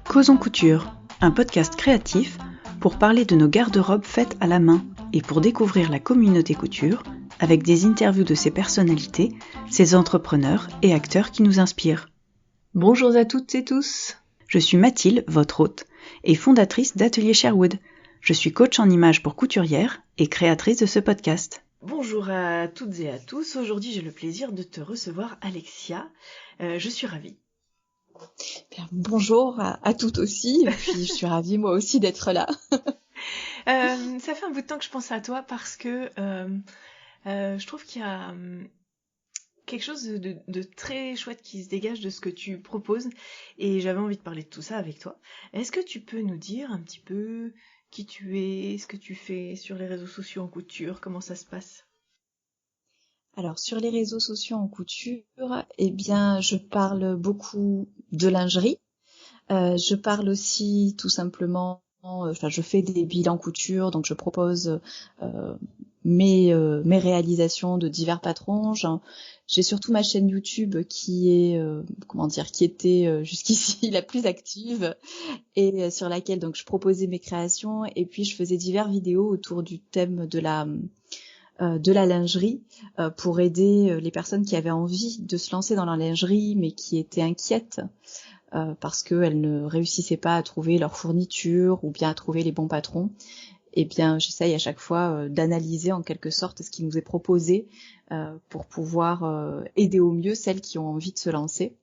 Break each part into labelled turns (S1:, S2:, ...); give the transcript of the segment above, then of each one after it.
S1: Causons couture, un podcast créatif pour parler de nos garde-robes faites à la main et pour découvrir la communauté couture avec des interviews de ses personnalités, ses entrepreneurs et acteurs qui nous inspirent. Bonjour à toutes et tous, je suis Mathilde, votre hôte, et fondatrice d'Atelier Sherwood. Je suis coach en images pour couturières et créatrice de ce podcast. Bonjour à toutes et à tous, aujourd'hui j'ai le plaisir de te recevoir Alexia, je suis ravie.
S2: Bien, bonjour à toutes aussi, et puis je suis ravie moi aussi d'être là.
S1: Ça fait un bout de temps que je pense à toi parce que je trouve qu'il y a quelque chose de très chouette qui se dégage de ce que tu proposes et j'avais envie de parler de tout ça avec toi. Est-ce que tu peux nous dire un petit peu qui tu es, ce que tu fais sur les réseaux sociaux en couture, comment ça se passe ?
S2: Alors sur les réseaux sociaux en couture, eh bien je parle beaucoup de lingerie. Je parle aussi tout simplement, je fais des bilans couture, donc je propose mes réalisations de divers patrons. J'ai surtout ma chaîne YouTube qui est qui était jusqu'ici la plus active et sur laquelle donc je proposais mes créations et puis je faisais divers vidéos autour du thème de la lingerie pour aider les personnes qui avaient envie de se lancer dans la lingerie mais qui étaient inquiètes parce qu'elles ne réussissaient pas à trouver leur fourniture ou bien à trouver les bons patrons. Eh bien, j'essaye à chaque fois d'analyser en quelque sorte ce qui nous est proposé pour pouvoir aider au mieux celles qui ont envie de se lancer.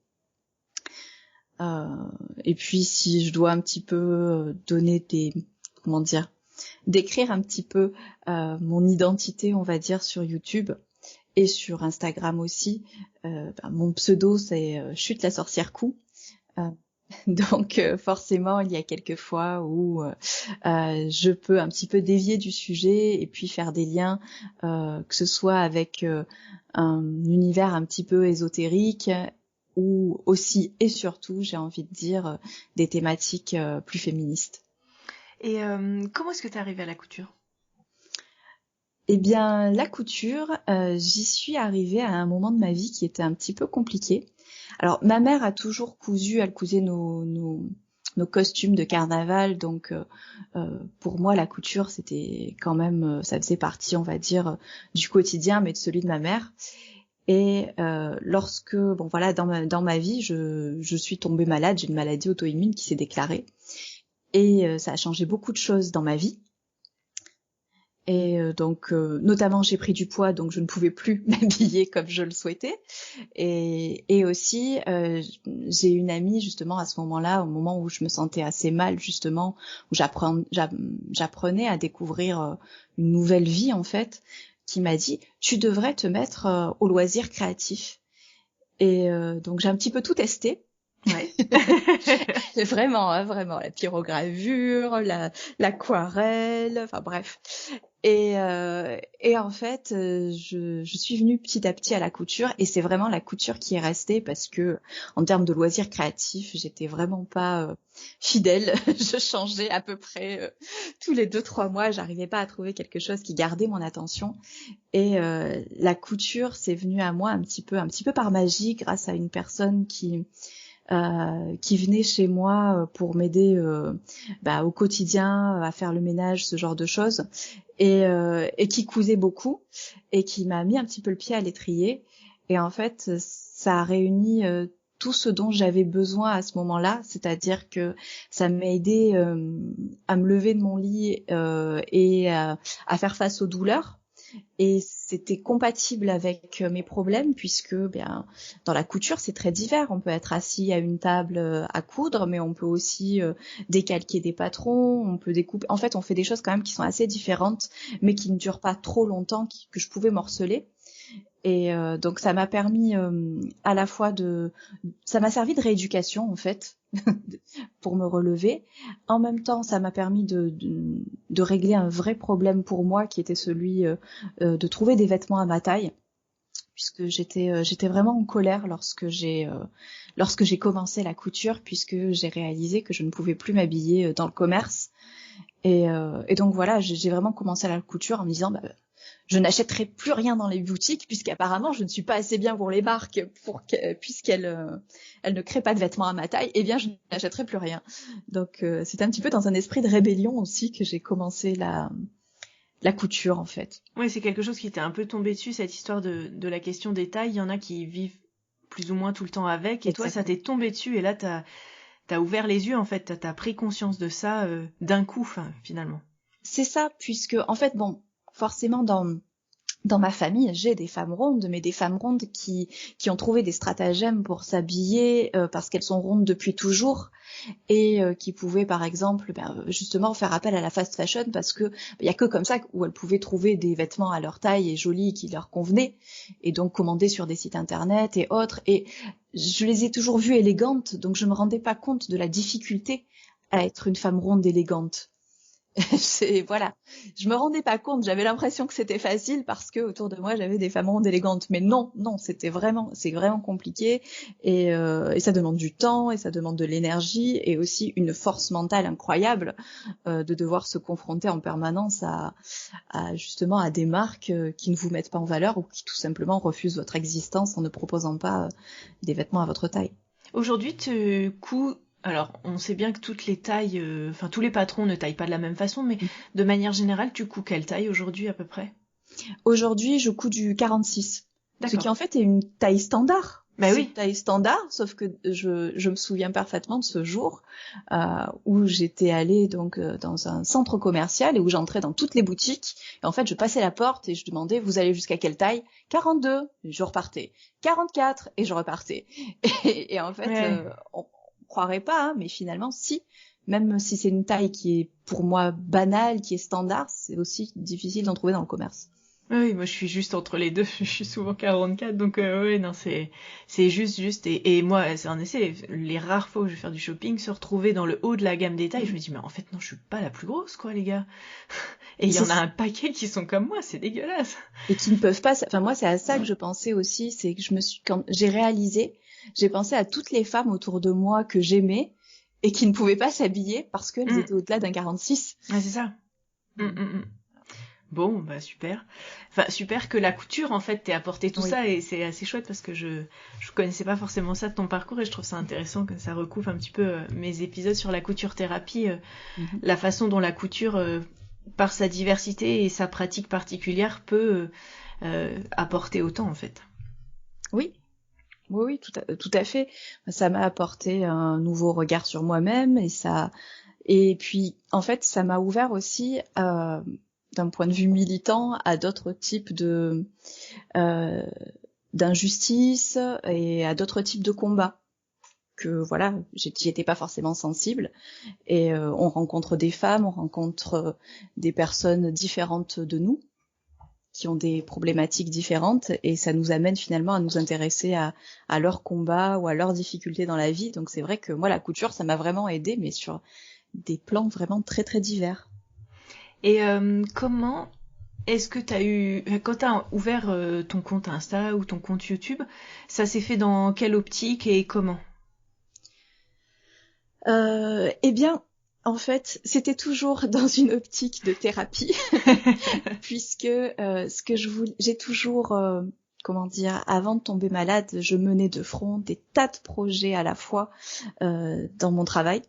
S2: Et puis, si je dois un petit peu donner décrire un petit peu mon identité, on va dire, sur YouTube et sur Instagram aussi. Mon pseudo, c'est Chute la sorcière Cou. Donc forcément, il y a quelques fois où je peux un petit peu dévier du sujet et puis faire des liens, que ce soit avec un univers un petit peu ésotérique ou aussi et surtout, j'ai envie de dire, des thématiques plus féministes.
S1: Et comment est-ce que tu es arrivée à la couture ?
S2: Eh bien, la couture, j'y suis arrivée à un moment de ma vie qui était un petit peu compliqué. Alors, ma mère a toujours cousu, elle cousait nos costumes de carnaval, donc pour moi, la couture, c'était quand même, ça faisait partie, on va dire, du quotidien, mais de celui de ma mère. Et lorsque, dans ma vie, je suis tombée malade, j'ai une maladie auto-immune qui s'est déclarée. Et ça a changé beaucoup de choses dans ma vie. Et donc, notamment, j'ai pris du poids, donc je ne pouvais plus m'habiller comme je le souhaitais. Et aussi, j'ai une amie, justement, à ce moment-là, au moment où je me sentais assez mal, justement, où j'apprenais à découvrir une nouvelle vie, en fait, qui m'a dit « Tu devrais te mettre au loisir créatif ». Et donc, j'ai un petit peu tout testé.
S1: Ouais.
S2: Vraiment, la pyrogravure, l'aquarelle, enfin bref. Et en fait, je suis venue petit à petit à la couture et c'est vraiment la couture qui est restée parce que en termes de loisirs créatifs, j'étais vraiment pas fidèle. Je changeais à peu près tous les 2-3 mois. J'arrivais pas à trouver quelque chose qui gardait mon attention. Et la couture, c'est venu à moi un petit peu par magie grâce à une personne qui venait chez moi pour m'aider au quotidien à faire le ménage, ce genre de choses, et qui cousait beaucoup et qui m'a mis un petit peu le pied à l'étrier. Et en fait, ça a réuni tout ce dont j'avais besoin à ce moment-là, c'est-à-dire que ça m'a aidé à me lever de mon lit et à faire face aux douleurs. Et c'était compatible avec mes problèmes puisque dans la couture c'est très divers. On peut être assis à une table à coudre, mais on peut aussi décalquer des patrons, on peut découper. En fait, on fait des choses quand même qui sont assez différentes, mais qui ne durent pas trop longtemps, que je pouvais morceler. Et donc ça m'a permis à la fois ça m'a servi de rééducation en fait pour me relever. En même temps, ça m'a permis de régler un vrai problème pour moi qui était celui de trouver des vêtements à ma taille, puisque j'étais vraiment en colère lorsque j'ai commencé la couture, puisque j'ai réalisé que je ne pouvais plus m'habiller dans le commerce. Et donc voilà, j'ai vraiment commencé la couture en me disant je n'achèterai plus rien dans les boutiques puisqu'apparemment je ne suis pas assez bien pour les marques puisqu'elles elles ne créent pas de vêtements à ma taille, eh bien je n'achèterai plus rien. Donc c'est un petit peu dans un esprit de rébellion aussi que j'ai commencé la couture en fait.
S1: Oui, c'est quelque chose qui t'est un peu tombé dessus, cette histoire de la question des tailles. Il y en a qui vivent plus ou moins tout le temps avec, et
S2: Exactement.
S1: toi ça t'est tombé dessus et là t'as ouvert les yeux en fait, t'as pris conscience de ça d'un coup, finalement.
S2: C'est ça, puisque en fait bon, forcément dans ma famille, j'ai des femmes rondes, mais des femmes rondes qui ont trouvé des stratagèmes pour s'habiller parce qu'elles sont rondes depuis toujours et qui pouvaient par exemple justement faire appel à la fast fashion parce que il y a que comme ça où elles pouvaient trouver des vêtements à leur taille et jolis qui leur convenaient et donc commander sur des sites internet et autres. Et je les ai toujours vues élégantes, donc je me rendais pas compte de la difficulté à être une femme ronde élégante. Voilà, je me rendais pas compte, j'avais l'impression que c'était facile parce que autour de moi j'avais des femmes rondes élégantes, mais non, c'est vraiment compliqué et ça demande du temps et ça demande de l'énergie et aussi une force mentale incroyable de devoir se confronter en permanence justement à des marques qui ne vous mettent pas en valeur ou qui tout simplement refusent votre existence en ne proposant pas des vêtements à votre taille.
S1: Aujourd'hui, tu couds. Alors, on sait bien que toutes les tailles, tous les patrons ne taillent pas de la même façon, mais de manière générale, tu couds quelle taille aujourd'hui à peu près ?
S2: Aujourd'hui, je couds du 46,
S1: D'accord.
S2: ce qui en fait est une taille standard.
S1: Bah oui.
S2: Une taille standard, sauf que je me souviens parfaitement de ce jour où j'étais allée donc dans un centre commercial et où j'entrais dans toutes les boutiques. Et en fait, je passais la porte et je demandais, vous allez jusqu'à quelle taille ? 42, et je repartais. 44, et je repartais. Et en fait,
S1: ouais.
S2: On croirait pas, hein, mais finalement, si. Même si c'est une taille qui est pour moi banale, qui est standard, c'est aussi difficile d'en trouver dans le commerce.
S1: Oui, moi je suis juste entre les deux, je suis souvent 44, donc oui, non, c'est juste, et moi, c'est en essai, les rares fois où je vais faire du shopping, se retrouver dans le haut de la gamme des tailles, je me dis, mais en fait, non, je suis pas la plus grosse, quoi, les gars. Et il y en a un paquet qui sont comme moi, c'est dégueulasse.
S2: Et qui ne peuvent pas, enfin moi c'est à ça que je pensais aussi, c'est que quand j'ai réalisé, j'ai pensé à toutes les femmes autour de moi que j'aimais et qui ne pouvaient pas s'habiller parce qu'elles étaient au-delà d'un 46.
S1: Ah, c'est ça. Bon, bah super. Enfin, super que la couture, en fait, t'ait apporté tout ça, et c'est assez chouette parce que je connaissais pas forcément ça de ton parcours, et je trouve ça intéressant que ça recouvre un petit peu mes épisodes sur la couture thérapie, la façon dont la couture, par sa diversité et sa pratique particulière, peut apporter autant, en fait.
S2: Oui, tout à fait. Ça m'a apporté un nouveau regard sur moi-même et puis en fait, ça m'a ouvert aussi d'un point de vue militant à d'autres types d'injustices et à d'autres types de combats que voilà, j'y étais pas forcément sensible et on rencontre des femmes, on rencontre des personnes différentes de nous qui ont des problématiques différentes et ça nous amène finalement à nous intéresser à leurs combats ou à leurs difficultés dans la vie. Donc c'est vrai que moi la couture ça m'a vraiment aidée mais sur des plans vraiment très très divers.
S1: Et comment est-ce que quand t'as ouvert ton compte Insta ou ton compte YouTube, ça s'est fait dans quelle optique et comment ?
S2: Eh bien, en fait, c'était toujours dans une optique de thérapie, puisque j'ai toujours, avant de tomber malade, je menais de front des tas de projets à la fois dans mon travail.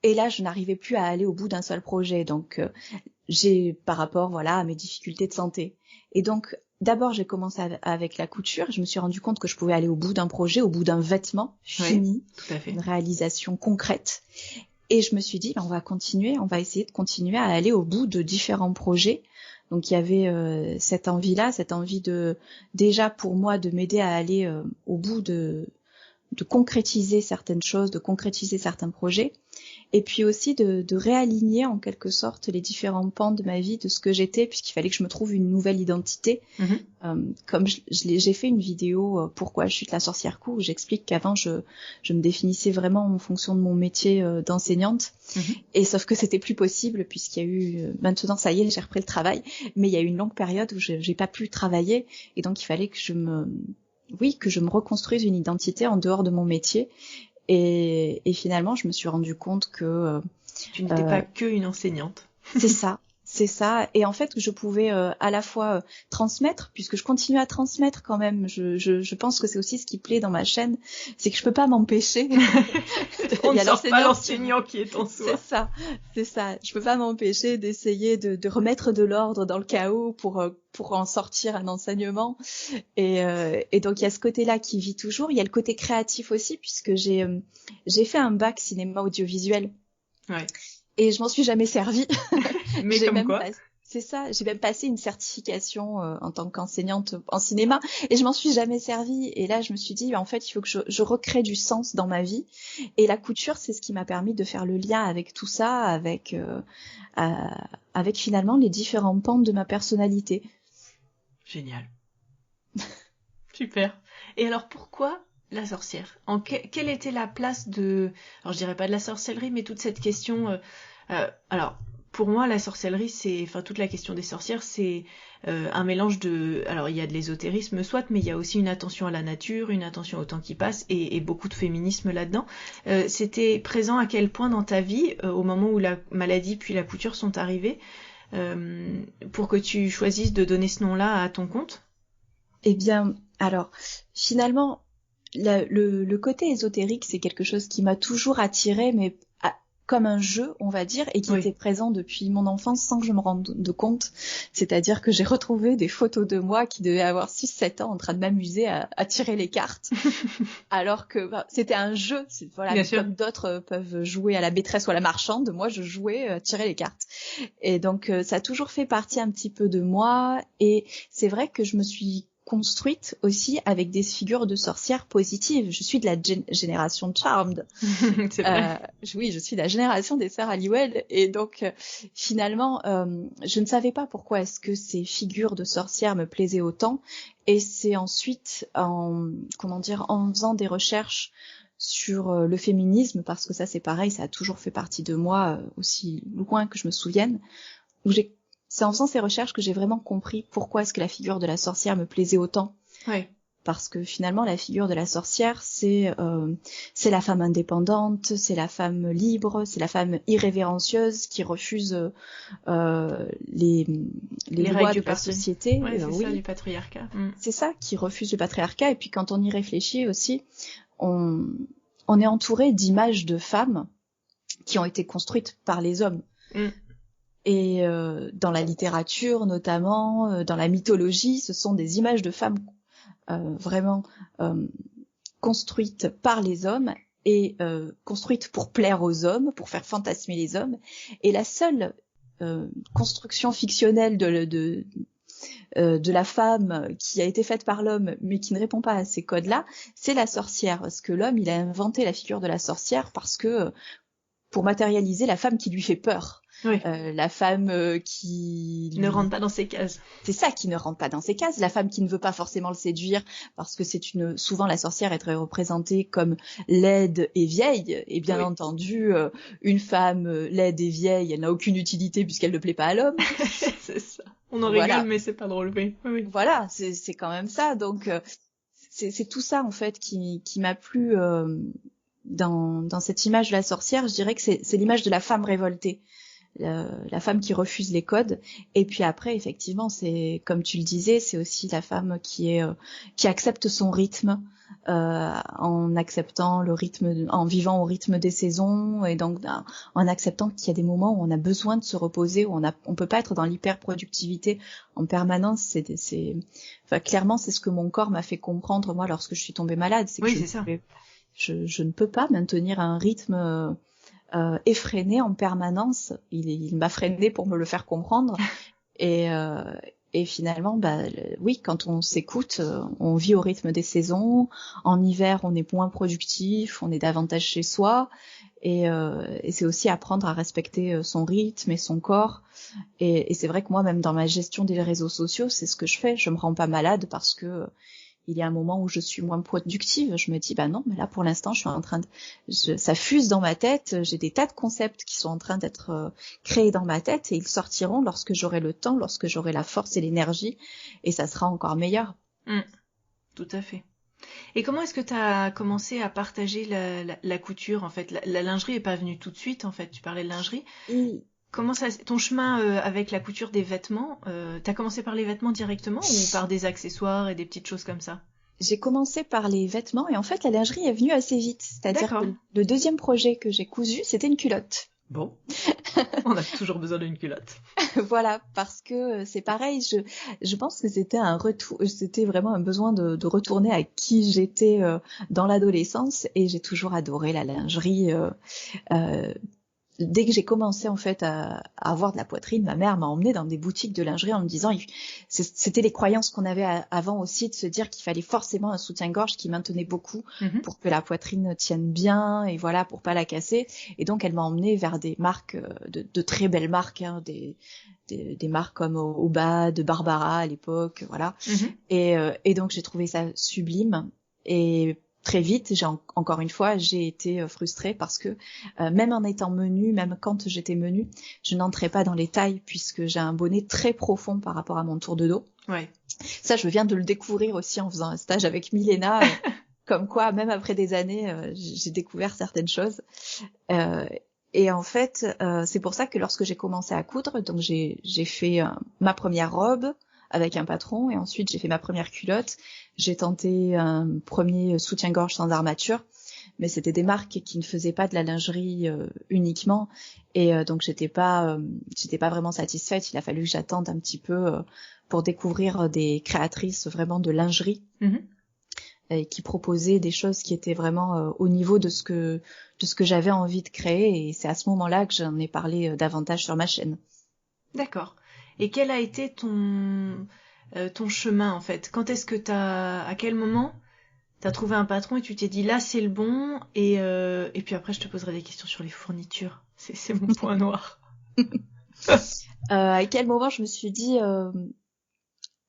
S2: Et là, je n'arrivais plus à aller au bout d'un seul projet. Donc, j'ai par rapport à mes difficultés de santé. Et donc, d'abord, j'ai commencé avec la couture. Je me suis rendu compte que je pouvais aller au bout d'un projet, au bout d'un vêtement fini,
S1: tout à fait.
S2: Une réalisation concrète. Et je me suis dit, on va essayer de continuer à aller au bout de différents projets. Donc, il y avait cette envie déjà pour moi, de m'aider à aller au bout de concrétiser certaines choses, de concrétiser certains projets, et puis aussi de réaligner en quelque sorte les différents pans de ma vie, de ce que j'étais, puisqu'il fallait que je me trouve une nouvelle identité. Comme j'ai fait une vidéo Pourquoi je chute la sorcière coup, où j'explique qu'avant je me définissais vraiment en fonction de mon métier d'enseignante, et sauf que c'était plus possible puisqu'il y a eu maintenant ça y est, j'ai repris le travail, mais il y a eu une longue période où j'ai pas pu travailler, et donc il fallait que je me reconstruise une identité en dehors de mon métier. Et finalement, je me suis rendu compte que...
S1: tu n'étais pas que une enseignante.
S2: C'est ça. C'est ça. Et en fait, je pouvais à la fois transmettre, puisque je continue à transmettre quand même. Je pense que c'est aussi ce qui plaît dans ma chaîne, c'est que je peux pas m'empêcher.
S1: On ne sort pas l'enseignant qui est en soi.
S2: C'est ça. Je peux pas m'empêcher d'essayer de remettre de l'ordre dans le chaos pour en sortir un enseignement. Et donc il y a ce côté-là qui vit toujours. Il y a le côté créatif aussi, puisque j'ai fait un bac cinéma audiovisuel.
S1: Ouais.
S2: Et je m'en suis jamais servie.
S1: Mais comme quoi
S2: c'est ça, j'ai même passé une certification en tant qu'enseignante en cinéma et je m'en suis jamais servie. Et là, je me suis dit, en fait, il faut que je recrée du sens dans ma vie. Et la couture, c'est ce qui m'a permis de faire le lien avec tout ça, avec finalement les différents pans de ma personnalité.
S1: Génial. Super. Et alors, pourquoi la sorcière? Quelle était la place alors je dirais pas de la sorcellerie, mais toute cette question... alors, pour moi, la sorcellerie, toute la question des sorcières, c'est un mélange alors il y a de l'ésotérisme, soit, mais il y a aussi une attention à la nature, une attention au temps qui passe, et beaucoup de féminisme là-dedans. C'était présent à quel point dans ta vie, au moment où la maladie puis la couture sont arrivées, pour que tu choisisses de donner ce nom-là à ton compte?
S2: Eh bien, alors, finalement, le côté ésotérique, c'est quelque chose qui m'a toujours attirée, mais comme un jeu, on va dire, et qui était présent depuis mon enfance sans que je me rende compte. C'est-à-dire que j'ai retrouvé des photos de moi qui devaient avoir 6-7 ans en train de m'amuser à tirer les cartes. Alors que c'était un jeu. Voilà, comme d'autres peuvent jouer à la maîtresse ou à la marchande, moi je jouais à tirer les cartes. Et donc ça a toujours fait partie un petit peu de moi. Et c'est vrai que je me suis construite aussi avec des figures de sorcières positives. Je suis de la génération Charmed.
S1: C'est vrai.
S2: Oui, je suis de la génération des sœurs Halliwell. Et donc, finalement, je ne savais pas pourquoi est-ce que ces figures de sorcières me plaisaient autant. Et c'est ensuite en faisant des recherches sur le féminisme, parce que ça c'est pareil, ça a toujours fait partie de moi, aussi loin que je me souvienne, c'est en faisant ces recherches que j'ai vraiment compris pourquoi est-ce que la figure de la sorcière me plaisait autant.
S1: Oui.
S2: Parce que finalement, la figure de la sorcière, c'est la femme indépendante, c'est la femme libre, c'est la femme irrévérencieuse qui refuse les lois de la société.
S1: Ouais, c'est ça, du patriarcat.
S2: C'est ça, qui refuse le patriarcat. Et puis quand on y réfléchit aussi, on est entouré d'images de femmes qui ont été construites par les hommes. Et dans la littérature notamment, dans la mythologie, ce sont des images de femmes vraiment construites par les hommes et construites pour plaire aux hommes, pour faire fantasmer les hommes. Et la seule construction fictionnelle de la femme qui a été faite par l'homme mais qui ne répond pas à ces codes-là, c'est la sorcière. Parce que l'homme, il a inventé la figure de la sorcière parce que pour matérialiser la femme qui lui fait peur.
S1: Oui.
S2: La femme qui
S1: ne rentre pas dans ces cases.
S2: C'est ça, qui ne rentre pas dans ces cases. La femme qui ne veut pas forcément le séduire parce que souvent la sorcière est représentée comme laide et vieille. Et bien entendu, une femme laide et vieille, elle n'a aucune utilité puisqu'elle ne plaît pas à l'homme.
S1: C'est ça. On en rigole, mais c'est pas drôle. Oui.
S2: Voilà, c'est quand même ça. Donc c'est tout ça en fait qui m'a plu dans cette image de la sorcière. Je dirais que c'est l'image de la femme révoltée. La femme qui refuse les codes. Et puis après, effectivement, c'est comme tu le disais, c'est aussi la femme qui accepte son rythme, en acceptant le rythme, en vivant au rythme des saisons, et donc en acceptant qu'il y a des moments où on a besoin de se reposer, où on peut pas être dans l'hyper-productivité en permanence. Clairement, c'est ce que mon corps m'a fait comprendre moi lorsque je suis tombée malade. C'est que je ne peux pas maintenir un rythme effréné en permanence. Il m'a freiné pour me le faire comprendre. Et finalement, oui, quand on s'écoute, on vit au rythme des saisons. En hiver, on est moins productif, on est davantage chez soi. Et c'est aussi apprendre à respecter son rythme et son corps. Et c'est vrai que moi, même dans ma gestion des réseaux sociaux, c'est ce que je fais. Je me rends pas malade parce que il y a un moment où je suis moins productive, je me dis non, mais là pour l'instant je suis en train ça fuse dans ma tête, j'ai des tas de concepts qui sont en train d'être créés dans ma tête et ils sortiront lorsque j'aurai le temps, lorsque j'aurai la force et l'énergie, et ça sera encore meilleur.
S1: Tout à fait. Et comment est-ce que tu as commencé à partager la couture en fait? La lingerie est pas venue tout de suite en fait, tu parlais de lingerie. comment ça, ton chemin avec la couture des vêtements, t'as commencé par les vêtements directement ou par des accessoires et des petites choses comme ça?
S2: J'ai commencé par les vêtements et en fait, la lingerie est venue assez vite. C'est-à-dire
S1: D'accord.
S2: que le deuxième projet que j'ai cousu, c'était une culotte.
S1: Bon, on a toujours besoin d'une culotte.
S2: Voilà, parce que c'est pareil, je pense que c'était vraiment un besoin de retourner à qui j'étais dans l'adolescence et j'ai toujours adoré la lingerie. Dès que j'ai commencé en fait à avoir de la poitrine, ma mère m'a emmenée dans des boutiques de lingerie en me disant, c'était les croyances qu'on avait avant aussi de se dire qu'il fallait forcément un soutien-gorge qui maintenait beaucoup pour que la poitrine tienne bien et voilà pour pas la casser. Et donc elle m'a emmenée vers des marques de très belles marques, hein, des marques comme Oba, de Barbara à l'époque, voilà. Et donc j'ai trouvé ça sublime et très vite, encore une fois, j'ai été frustrée parce que même en étant menue, même quand j'étais menue, je n'entrais pas dans les tailles puisque j'ai un bonnet très profond par rapport à mon tour de dos.
S1: Ouais.
S2: Ça, je viens de le découvrir aussi en faisant un stage avec Milena, comme quoi, même après des années, j'ai découvert certaines choses. Et en fait, c'est pour ça que lorsque j'ai commencé à coudre, donc j'ai fait ma première robe avec un patron et ensuite j'ai fait ma première culotte. J'ai tenté un premier soutien-gorge sans armature, mais c'était des marques qui ne faisaient pas de la lingerie uniquement et donc j'étais pas vraiment satisfaite. Il a fallu que j'attende un petit peu pour découvrir des créatrices vraiment de lingerie. Qui proposaient des choses qui étaient vraiment au niveau de ce que j'avais envie de créer et c'est à ce moment-là que j'en ai parlé davantage sur ma chaîne.
S1: D'accord. Et quel a été ton chemin en fait? Quand est-ce que à quel moment t'as trouvé un patron et tu t'es dit là c'est le bon et puis après je te poserai des questions sur les fournitures. C'est mon point noir.
S2: À quel moment je me suis dit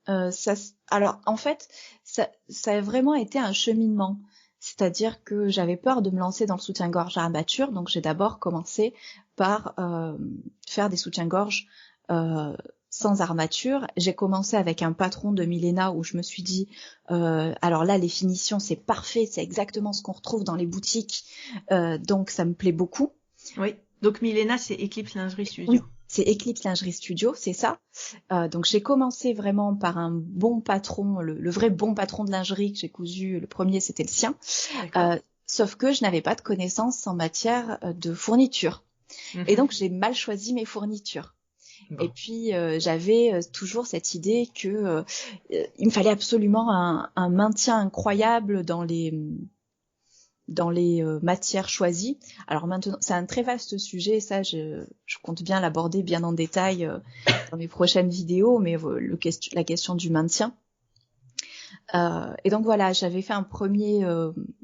S2: alors en fait ça a vraiment été un cheminement. C'est-à-dire que j'avais peur de me lancer dans le soutien-gorge à armature, donc j'ai d'abord commencé par faire des soutiens-gorge sans armature. J'ai commencé avec un patron de Milena où je me suis dit alors là les finitions c'est parfait, c'est exactement ce qu'on retrouve dans les boutiques, donc ça me plaît beaucoup.
S1: Oui. Donc Milena c'est Eclipse Lingerie Studio.
S2: Oui, c'est Eclipse Lingerie Studio, c'est ça. Donc j'ai commencé vraiment par un bon patron, le vrai bon patron de lingerie que j'ai cousu. Le premier c'était le sien. Sauf que je n'avais pas de connaissances en matière de fourniture. Et donc j'ai mal choisi mes fournitures. Bon. Et puis j'avais toujours cette idée que il me fallait absolument un maintien incroyable dans les matières choisies. Alors maintenant, c'est un très vaste sujet, ça je compte bien l'aborder bien en détail dans mes prochaines vidéos, mais la question du maintien. Et donc voilà, j'avais fait un premier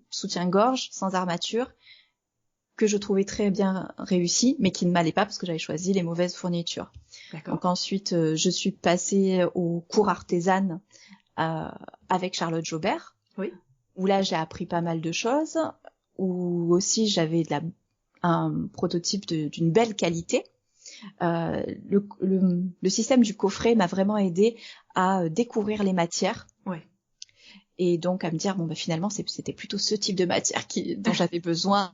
S2: soutien-gorge sans armature que je trouvais très bien réussi, mais qui ne m'allait pas parce que j'avais choisi les mauvaises fournitures. D'accord. Donc ensuite, je suis passée au cours artisane avec Charlotte Jobert. Oui. Où là j'ai appris pas mal de choses, où aussi j'avais un prototype d'une belle qualité. Le système du coffret m'a vraiment aidé à découvrir les matières. Ouais. Et donc à me dire finalement c'était plutôt ce type de matière dont j'avais besoin,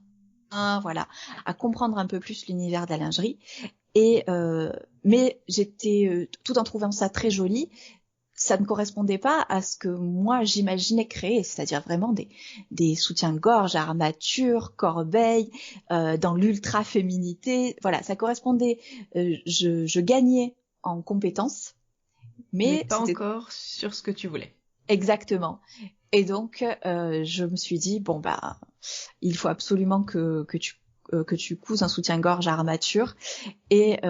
S2: voilà, à comprendre un peu plus l'univers de la lingerie. Et mais j'étais tout en trouvant ça très joli. Ça ne correspondait pas à ce que moi j'imaginais créer, c'est-à-dire vraiment des soutiens-gorge, armature, corbeille, dans l'ultra-féminité. Voilà, ça correspondait, je gagnais en compétences, mais
S1: pas encore sur ce que tu voulais.
S2: Exactement. Et donc, je me suis dit, il faut absolument que tu couses un soutien-gorge à armature. Et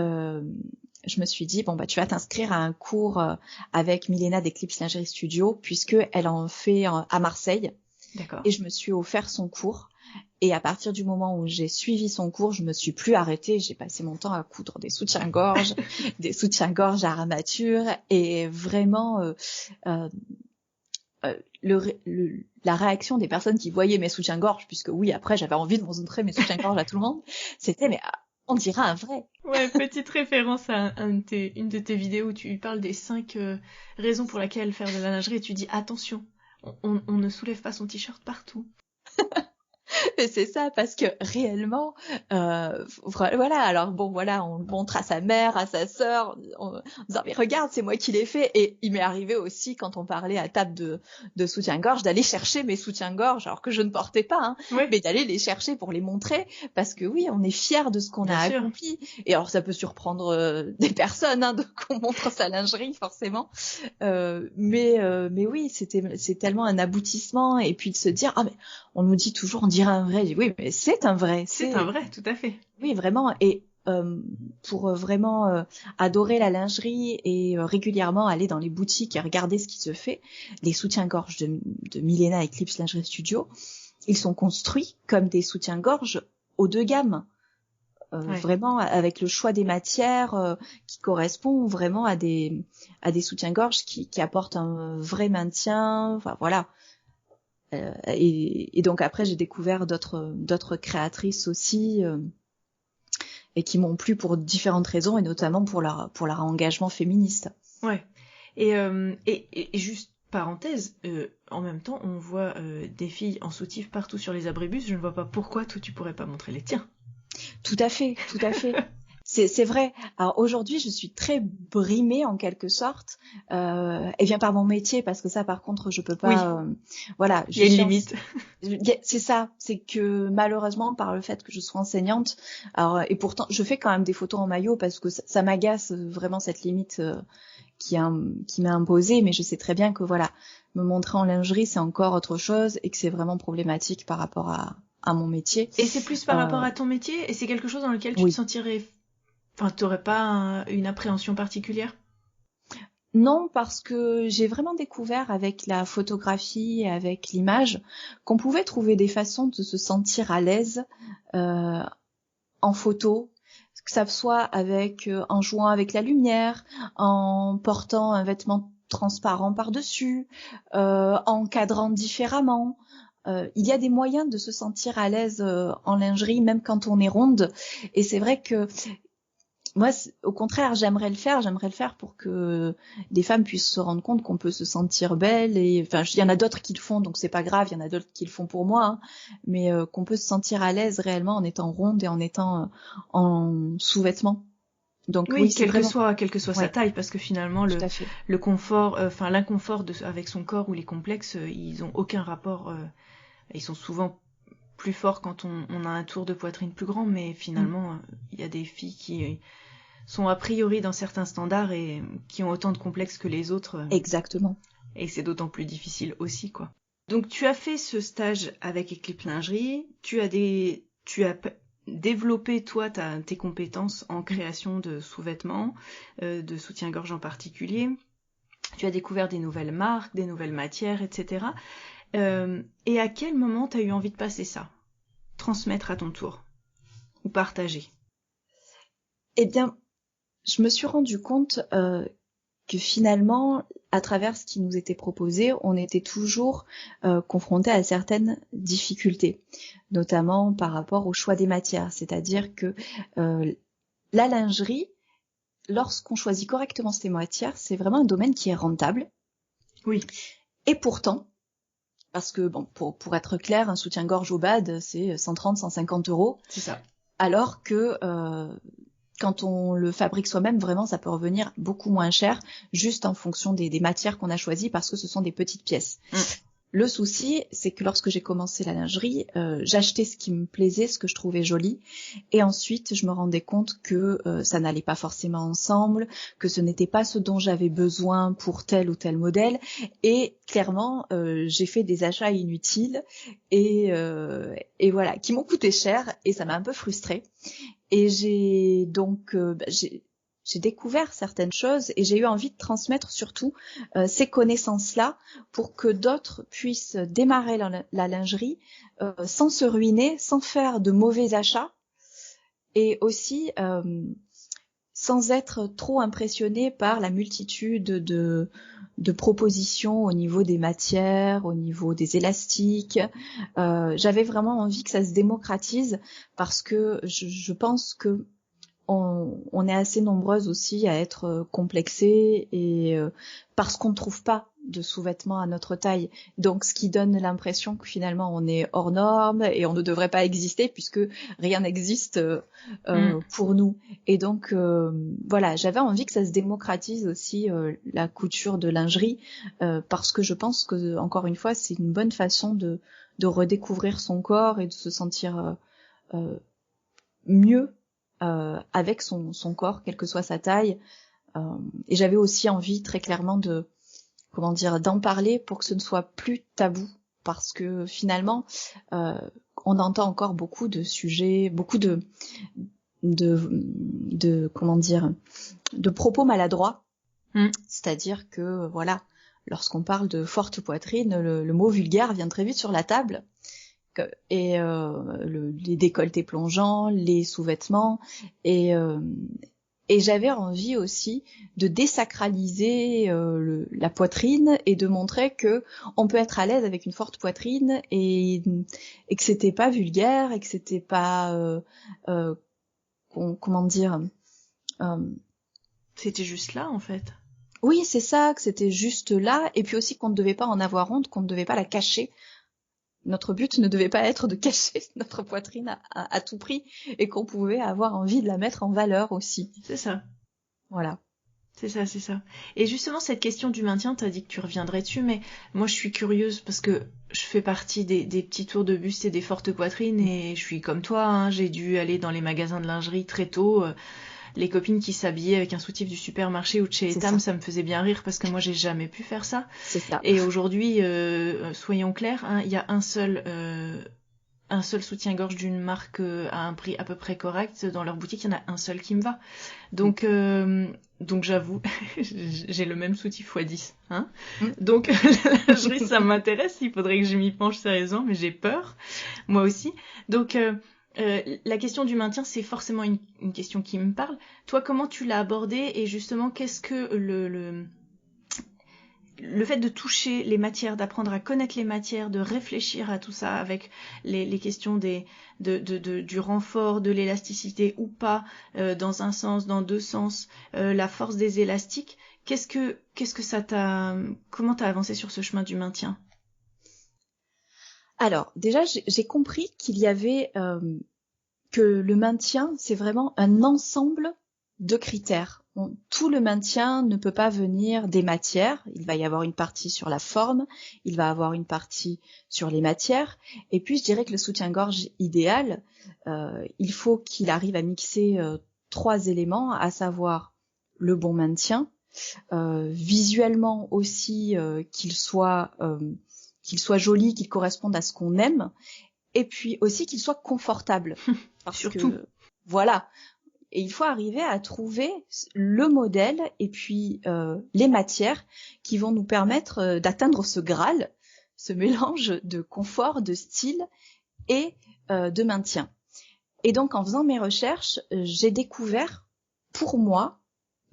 S2: je me suis dit, tu vas t'inscrire à un cours avec Milena d'Eclipse Lingerie Studio, puisque elle en fait à Marseille. D'accord. Et je me suis offert son cours. Et à partir du moment où j'ai suivi son cours, je me suis plus arrêtée. J'ai passé mon temps à coudre des soutiens-gorge, des soutiens-gorge à armature. Et vraiment, la réaction des personnes qui voyaient mes soutiens-gorge, puisque oui, après, j'avais envie de montrer mes soutiens-gorge à tout le monde, c'était, mais on dirait un vrai.
S1: Ouais, petite référence à une de tes vidéos où tu parles des 5 raisons pour lesquelles faire de la lingerie et tu dis attention, on ne soulève pas son t-shirt partout.
S2: Mais c'est ça, parce que réellement, voilà. Alors bon, voilà, on le montre à sa mère, à sa sœur, en disant mais regarde, c'est moi qui l'ai fait. Et il m'est arrivé aussi quand on parlait à table de soutien-gorge d'aller chercher mes soutiens-gorge, alors que je ne portais pas, hein,
S3: Oui.
S2: mais d'aller les chercher pour les montrer, parce que oui, on est fiers de ce qu'on
S3: Bien
S2: a
S3: sûr.
S2: accompli. Et alors ça peut surprendre des personnes, hein, qu'on montre sa lingerie forcément. Mais oui, c'est tellement un aboutissement, et puis de se dire ah mais on nous dit toujours on dirait un vrai. Je dis, oui, mais c'est un vrai.
S3: C'est un vrai, tout à fait.
S2: Oui, vraiment. Et pour vraiment adorer la lingerie et régulièrement aller dans les boutiques et regarder ce qui se fait, les soutiens-gorge de Milena Eclipse Lingerie Studio, ils sont construits comme des soutiens-gorge haut de gamme.
S3: Ouais.
S2: Vraiment avec le choix des matières qui correspond vraiment à des soutiens-gorge qui apportent un vrai maintien. Enfin voilà. Et donc après j'ai découvert d'autres créatrices aussi et qui m'ont plu pour différentes raisons, et notamment pour leur engagement féministe.
S3: Ouais. Et juste parenthèse, en même temps on voit des filles en soutif partout sur les abribus. Je ne vois pas pourquoi toi tu pourrais pas montrer les tiens.
S2: Tout à fait. C'est vrai. Alors aujourd'hui, je suis très brimée en quelque sorte, et bien par mon métier, parce que ça, par contre, je peux pas.
S3: Oui.
S2: Voilà.
S3: Il y a une limite.
S2: C'est ça. C'est que malheureusement, par le fait que je sois enseignante, alors et pourtant, je fais quand même des photos en maillot parce que ça m'agace vraiment cette limite qui m'est imposée. Mais je sais très bien que voilà, me montrer en lingerie, c'est encore autre chose, et que c'est vraiment problématique par rapport à mon métier.
S3: Et c'est plus par rapport à ton métier, et c'est quelque chose dans lequel tu
S2: oui.
S3: te sentirais. Enfin, t'aurais pas une appréhension particulière ?
S2: Non, parce que j'ai vraiment découvert avec la photographie et avec l'image qu'on pouvait trouver des façons de se sentir à l'aise en photo, que ça soit avec en jouant avec la lumière, en portant un vêtement transparent par-dessus, en cadrant différemment. Il y a des moyens de se sentir à l'aise en lingerie, même quand on est ronde. Et c'est vrai que moi, au contraire, j'aimerais le faire pour que les femmes puissent se rendre compte qu'on peut se sentir belle. Et enfin, il y en a d'autres qui le font, donc c'est pas grave. Il y en a d'autres qui le font pour moi, hein, mais qu'on peut se sentir à l'aise réellement en étant ronde et en étant en sous-vêtements. Donc
S3: oui, quelle que soit sa
S2: ouais.
S3: taille, parce que finalement le confort, l'inconfort avec son corps ou les complexes, ils ont aucun rapport. Ils sont souvent plus forts quand on a un tour de poitrine plus grand, mais finalement, il y a des filles qui sont a priori dans certains standards et qui ont autant de complexes que les autres.
S2: Exactement.
S3: Et c'est d'autant plus difficile aussi, quoi. Donc tu as fait ce stage avec Eclipse Lingerie, tu as développé toi tes compétences en création de sous-vêtements, de soutien-gorge en particulier. Tu as découvert des nouvelles marques, des nouvelles matières, etc. Et à quel moment tu as eu envie de passer ça ? Transmettre à ton tour ou partager ?
S2: Eh bien, je me suis rendu compte que finalement, à travers ce qui nous était proposé, on était toujours confronté à certaines difficultés, notamment par rapport au choix des matières. C'est-à-dire que la lingerie, lorsqu'on choisit correctement ces matières, c'est vraiment un domaine qui est rentable.
S3: Oui.
S2: Et pourtant, parce que bon, pour être clair, un soutien-gorge au bad, c'est 130-150 €.
S3: C'est ça.
S2: Alors que quand on le fabrique soi-même, vraiment, ça peut revenir beaucoup moins cher, juste en fonction des matières qu'on a choisies, parce que ce sont des petites pièces. Le souci, c'est que lorsque j'ai commencé la lingerie, j'achetais ce qui me plaisait, ce que je trouvais joli, et ensuite je me rendais compte que ça n'allait pas forcément ensemble, que ce n'était pas ce dont j'avais besoin pour tel ou tel modèle, et clairement j'ai fait des achats inutiles et voilà, qui m'ont coûté cher, et ça m'a un peu frustrée. Et j'ai donc j'ai découvert certaines choses, et j'ai eu envie de transmettre surtout ces connaissances-là pour que d'autres puissent démarrer la lingerie sans se ruiner, sans faire de mauvais achats, et aussi sans être trop impressionnés par la multitude de propositions au niveau des matières, au niveau des élastiques. J'avais vraiment envie que ça se démocratise, parce que je pense que on est assez nombreuses aussi à être complexées, et parce qu'on ne trouve pas de sous-vêtements à notre taille. Donc, ce qui donne l'impression que finalement, on est hors norme et on ne devrait pas exister puisque rien n'existe pour nous. Et donc, voilà, j'avais envie que ça se démocratise aussi la couture de lingerie parce que je pense que, encore une fois, c'est une bonne façon de redécouvrir son corps et de se sentir mieux avec son corps, quelle que soit sa taille. Et j'avais aussi envie très clairement d'en parler pour que ce ne soit plus tabou, parce que finalement on entend encore beaucoup de sujets, beaucoup de propos maladroits, c'est-à-dire que voilà, lorsqu'on parle de forte poitrine, le mot vulgaire vient très vite sur la table, et les décolletés plongeants, les sous-vêtements, et j'avais envie aussi de désacraliser la poitrine et de montrer que on peut être à l'aise avec une forte poitrine et que c'était pas vulgaire et que c'était pas
S3: c'était juste là en fait.
S2: Oui, c'est ça, que c'était juste là, et puis aussi qu'on ne devait pas en avoir honte, qu'on ne devait pas la cacher. Notre but ne devait pas être de cacher notre poitrine à tout prix, et qu'on pouvait avoir envie de la mettre en valeur aussi.
S3: C'est ça.
S2: Voilà.
S3: C'est ça. Et justement, cette question du maintien, t'as dit que tu reviendrais dessus, mais moi je suis curieuse parce que je fais partie des petits tours de buste et des fortes poitrines, et je suis comme toi, hein, j'ai dû aller dans les magasins de lingerie très tôt. Les copines qui s'habillaient avec un soutif du supermarché ou de chez Etam, ça me faisait bien rire parce que moi j'ai jamais pu faire ça.
S2: C'est ça.
S3: Et aujourd'hui, soyons clairs, hein, il y a un seul soutien-gorge d'une marque à un prix à peu près correct dans leur boutique, il y en a un seul qui me va. Donc j'avoue, j'ai le même soutif x10, hein. Donc la lingerie ça m'intéresse, il faudrait que je m'y penche sérieusement, mais j'ai peur, moi aussi. Donc la question du maintien, c'est forcément une question qui me parle. Toi, comment tu l'as abordée, et justement, qu'est-ce que le fait de toucher les matières, d'apprendre à connaître les matières, de réfléchir à tout ça avec les questions du renfort, de l'élasticité ou pas, dans un sens, dans deux sens, la force des élastiques, qu'est-ce que ça comment t'as avancé sur ce chemin du maintien?
S2: Alors, déjà, j'ai compris qu'il y avait que le maintien, c'est vraiment un ensemble de critères. Tout le maintien ne peut pas venir des matières. Il va y avoir une partie sur la forme, il va y avoir une partie sur les matières. Et puis, je dirais que le soutien-gorge idéal, il faut qu'il arrive à mixer 3 éléments, à savoir le bon maintien, visuellement aussi qu'il soit joli, qu'il corresponde à ce qu'on aime, et puis aussi qu'il soit confortable. Parce
S3: Surtout.
S2: que, voilà. Et il faut arriver à trouver le modèle et puis les matières qui vont nous permettre d'atteindre ce Graal, ce mélange de confort, de style et de maintien. Et donc, en faisant mes recherches, j'ai découvert, pour moi,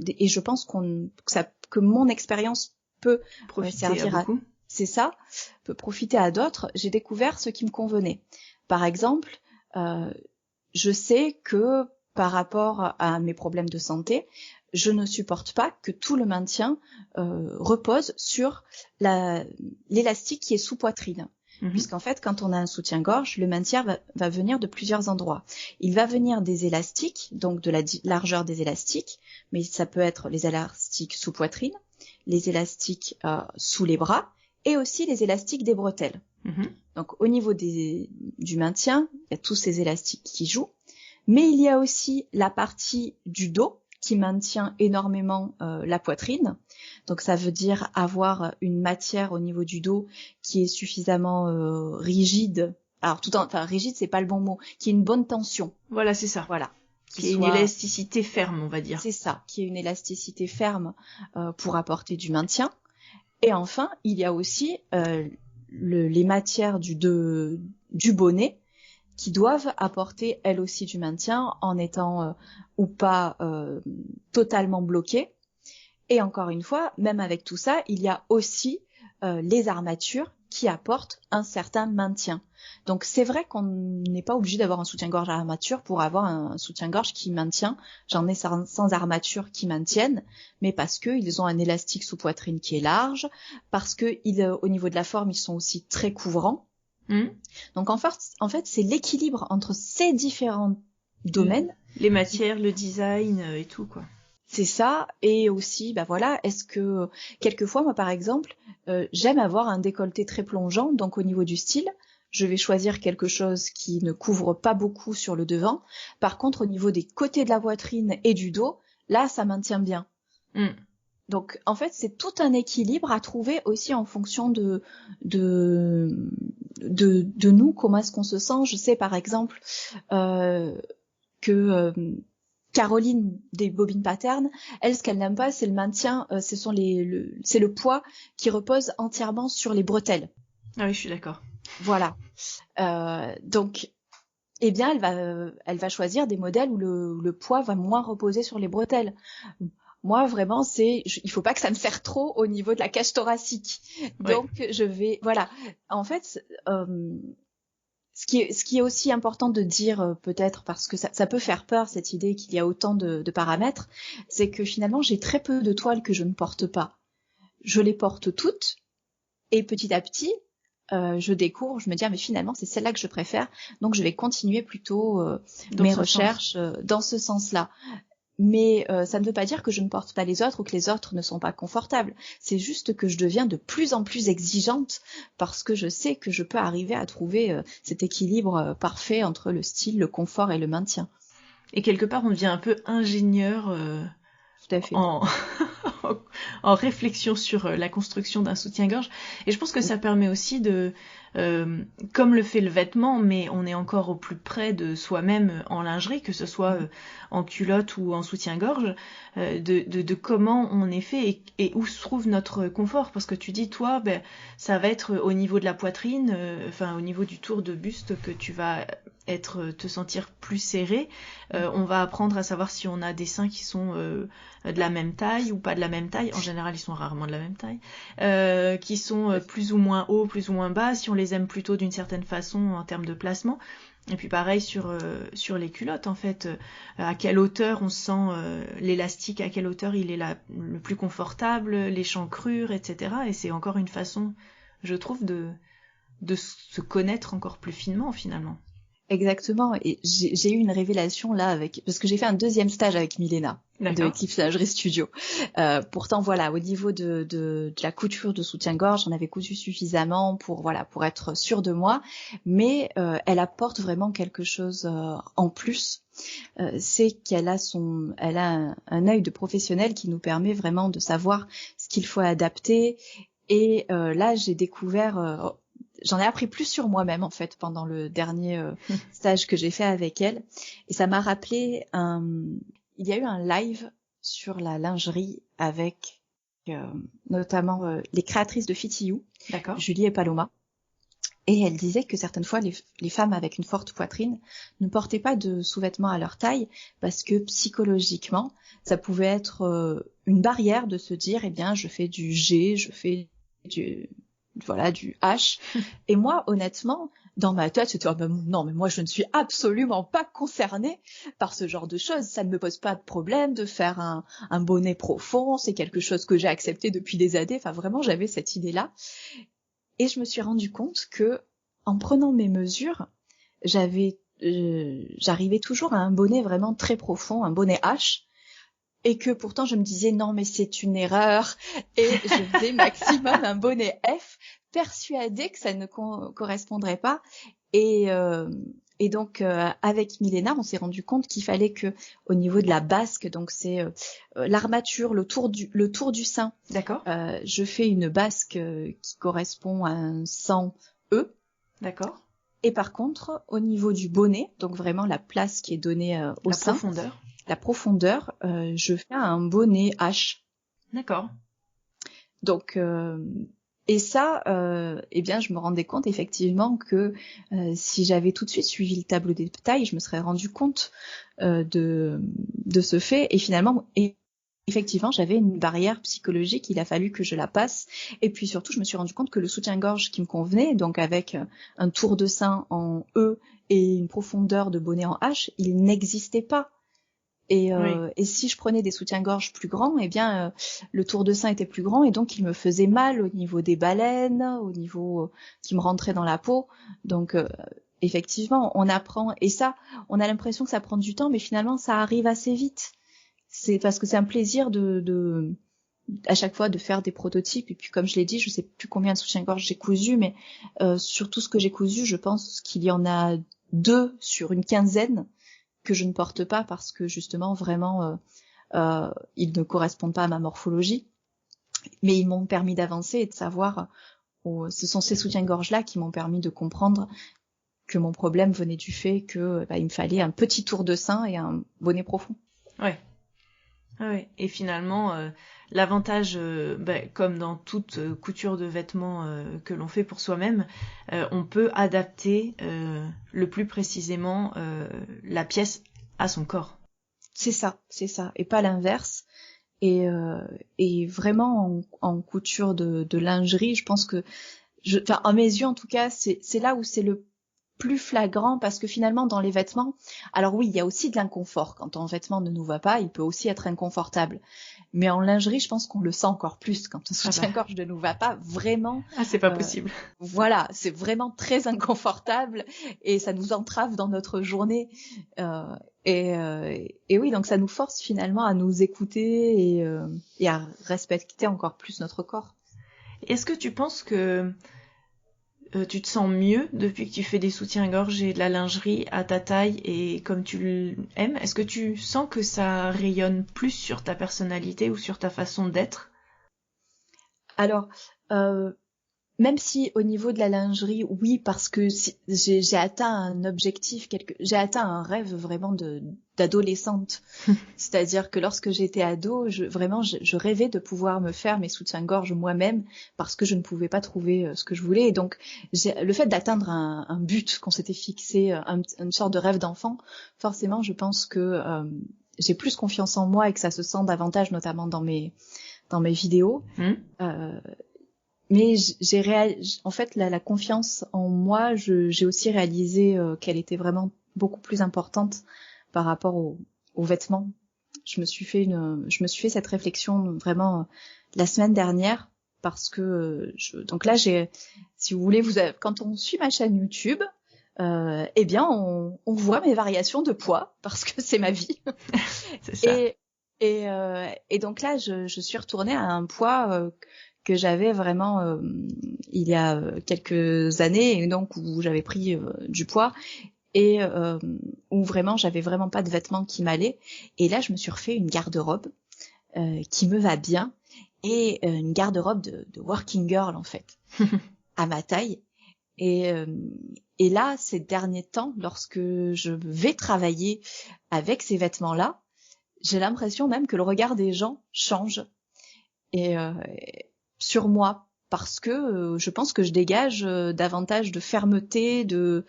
S2: et je pense que mon expérience peut servir à beaucoup. C'est ça, peut profiter à d'autres. J'ai découvert ce qui me convenait. Par exemple, je sais que par rapport à mes problèmes de santé, je ne supporte pas que tout le maintien repose sur l'élastique qui est sous poitrine. Puisqu'en fait, quand on a un soutien-gorge, le maintien va venir de plusieurs endroits. Il va venir des élastiques, donc de la largeur des élastiques, mais ça peut être les élastiques sous poitrine, les élastiques sous les bras, et aussi les élastiques des bretelles. Donc au niveau du maintien, il y a tous ces élastiques qui jouent, mais il y a aussi la partie du dos qui maintient énormément la poitrine. Donc ça veut dire avoir une matière au niveau du dos qui est suffisamment rigide. Alors rigide, c'est pas le bon mot, qui ait une bonne tension.
S3: Voilà, c'est ça.
S2: Voilà.
S3: Qui ait une élasticité ferme, on va dire.
S2: C'est ça, qui ait une élasticité ferme pour apporter du maintien. Et enfin, il y a aussi les matières du bonnet qui doivent apporter elles aussi du maintien en étant ou pas totalement bloquées. Et encore une fois, même avec tout ça, il y a aussi les armatures qui apporte un certain maintien. Donc c'est vrai qu'on n'est pas obligé d'avoir un soutien-gorge à armature pour avoir un soutien-gorge qui maintient. J'en ai sans armature qui maintiennent, mais parce que ils ont un élastique sous poitrine qui est large, parce que au niveau de la forme, ils sont aussi très couvrants. Donc en fait, c'est l'équilibre entre ces différents domaines.
S3: Les matières, le design et tout, quoi.
S2: C'est ça, et aussi, est-ce que quelquefois, moi par exemple, j'aime avoir un décolleté très plongeant, donc au niveau du style, je vais choisir quelque chose qui ne couvre pas beaucoup sur le devant. Par contre, au niveau des côtés de la poitrine et du dos, là, ça maintient bien. Donc, en fait, c'est tout un équilibre à trouver aussi en fonction de nous, comment est-ce qu'on se sent. Je sais, par exemple, que Caroline des Bobines Pattern, elle, ce qu'elle n'aime pas, c'est le maintien, c'est le poids qui repose entièrement sur les bretelles.
S3: Ah oui, je suis d'accord.
S2: Voilà. Donc, eh bien, elle va choisir des modèles où le poids va moins reposer sur les bretelles. Moi, vraiment, il faut pas que ça me serre trop au niveau de la cage thoracique. Donc, voilà. En fait, ce qui est aussi important de dire, peut-être, parce que ça peut faire peur, cette idée qu'il y a autant de paramètres, c'est que finalement, j'ai très peu de toiles que je ne porte pas. Je les porte toutes, et petit à petit, je découvre, je me dis, mais finalement, c'est celle-là que je préfère, donc je vais continuer plutôt mes recherches dans ce sens-là. Mais ça ne veut pas dire que je ne porte pas les autres ou que les autres ne sont pas confortables. C'est juste que je deviens de plus en plus exigeante parce que je sais que je peux arriver à trouver cet équilibre parfait entre le style, le confort et le maintien.
S3: Et quelque part, on devient un peu ingénieur
S2: Tout à fait.
S3: en réflexion sur la construction d'un soutien-gorge. Et je pense que ça permet aussi de, comme le fait le vêtement, mais on est encore au plus près de soi-même en lingerie, que ce soit en culotte ou en soutien-gorge, de comment on est fait et où se trouve notre confort. Parce que tu dis, toi, ça va être au niveau de la poitrine, au niveau du tour de buste que tu vas te sentir plus serré. On va apprendre à savoir si on a des seins qui sont de la même taille ou pas de la même taille. En général, ils sont rarement de la même taille. Qui sont plus ou moins hauts, plus ou moins bas, si on les aime plutôt d'une certaine façon en termes de placement. Et puis pareil sur les culottes, en fait. À quelle hauteur on sent l'élastique, à quelle hauteur il est le plus confortable, les chancrures, etc. Et c'est encore une façon, je trouve, de se connaître encore plus finement, finalement.
S2: Exactement, et j'ai eu une révélation là parce que j'ai fait un deuxième stage avec Milena de Eclipse Lingerie Studio. Pourtant voilà, au niveau de la couture de soutien-gorge, j'en avais cousu suffisamment pour être sûre de moi, mais elle apporte vraiment quelque chose en plus. C'est qu'elle a un œil de professionnel qui nous permet vraiment de savoir ce qu'il faut adapter. Et là, j'ai découvert j'en ai appris plus sur moi-même en fait pendant le dernier stage que j'ai fait avec elle, et ça m'a rappelé il y a eu un live sur la lingerie avec notamment les créatrices de Fit You, Julie et Paloma, et elle disait que certaines fois les femmes avec une forte poitrine ne portaient pas de sous-vêtements à leur taille parce que psychologiquement ça pouvait être une barrière de se dire je fais du G, je fais du H. Et moi, honnêtement, dans ma tête, c'était non, mais moi, je ne suis absolument pas concernée par ce genre de choses. Ça ne me pose pas de problème de faire un bonnet profond. C'est quelque chose que j'ai accepté depuis des années. Enfin, vraiment, j'avais cette idée-là. Et je me suis rendu compte que, en prenant mes mesures, j'arrivais toujours à un bonnet vraiment très profond, un bonnet H. Et que pourtant je me disais non mais c'est une erreur, et je faisais maximum un bonnet F, persuadée que ça ne correspondrait pas. Et donc avec Milena, on s'est rendu compte qu'il fallait que au niveau de la basque, donc c'est l'armature, le tour du sein.
S3: D'accord.
S2: Je fais une basque qui correspond à un 100 E.
S3: D'accord.
S2: Et par contre, au niveau du bonnet, donc vraiment la place qui est donnée au sein. La profondeur, je fais un bonnet H.
S3: D'accord.
S2: Donc, et ça, je me rendais compte effectivement que si j'avais tout de suite suivi le tableau des tailles, je me serais rendu compte de ce fait. Et finalement, effectivement, j'avais une barrière psychologique, il a fallu que je la passe. Et puis surtout, je me suis rendu compte que le soutien-gorge qui me convenait, donc avec un tour de sein en E et une profondeur de bonnet en H, il n'existait pas. Et si je prenais des soutiens-gorge plus grands, eh bien, le tour de sein était plus grand et donc il me faisait mal au niveau des baleines, au niveau qui me rentrait dans la peau. Donc, effectivement, on apprend. Et ça, on a l'impression que ça prend du temps, mais finalement, ça arrive assez vite. C'est parce que c'est un plaisir à chaque fois de faire des prototypes. Et puis, comme je l'ai dit, je sais plus combien de soutiens-gorge j'ai cousu, mais sur tout ce que j'ai cousu, je pense qu'il y en a 2 sur une quinzaine que je ne porte pas parce que justement vraiment ils ne correspondent pas à ma morphologie, mais ils m'ont permis d'avancer et de savoir ce sont ces soutiens-gorge là qui m'ont permis de comprendre que mon problème venait du fait que il me fallait un petit tour de sein et un bonnet profond.
S3: Ouais. Et finalement, l'avantage, comme dans toute couture de vêtements que l'on fait pour soi-même, on peut adapter le plus précisément la pièce à son corps.
S2: C'est ça, et pas l'inverse. Et vraiment en couture de lingerie, je pense que, à mes yeux en tout cas, c'est là où c'est le plus flagrant parce que finalement dans les vêtements, alors oui, il y a aussi de l'inconfort. Quand un vêtement ne nous va pas, il peut aussi être inconfortable. Mais en lingerie, je pense qu'on le sent encore plus quand un soutien-gorge ne nous va pas vraiment.
S3: Ah, c'est pas possible.
S2: Voilà, c'est vraiment très inconfortable et ça nous entrave dans notre journée. Et oui, donc ça nous force finalement à nous écouter et à respecter encore plus notre corps.
S3: Est-ce que tu penses que tu te sens mieux depuis que tu fais des soutiens-gorge et de la lingerie à ta taille et comme tu l'aimes? Est-ce que tu sens que ça rayonne plus sur ta personnalité ou sur ta façon d'être?
S2: Alors, même si au niveau de la lingerie, oui, parce que j'ai atteint un objectif, j'ai atteint un rêve vraiment d'adolescente. C'est-à-dire que lorsque j'étais ado, je rêvais de pouvoir me faire mes soutiens-gorge moi-même parce que je ne pouvais pas trouver ce que je voulais. Et donc, le fait d'atteindre un but qu'on s'était fixé, une sorte de rêve d'enfant, forcément, je pense que j'ai plus confiance en moi et que ça se sent davantage, notamment dans mes vidéos. Mais en fait, la confiance en moi, j'ai aussi réalisé qu'elle était vraiment beaucoup plus importante par rapport aux vêtements. Je me suis fait cette réflexion vraiment la semaine dernière parce que donc là si vous voulez, quand on suit ma chaîne YouTube, eh bien on voit mes variations de poids parce que c'est ma vie.
S3: C'est ça.
S2: Et donc là, je suis retournée à un poids que j'avais vraiment il y a quelques années, et donc où j'avais pris du poids et où vraiment j'avais vraiment pas de vêtements qui m'allaient. Et là, je me suis refait une garde-robe qui me va bien et une garde-robe de working girl en fait, à ma taille. Et là, ces derniers temps, lorsque je vais travailler avec ces vêtements-là, j'ai l'impression même que le regard des gens change et sur moi parce que je pense que je dégage davantage de fermeté, de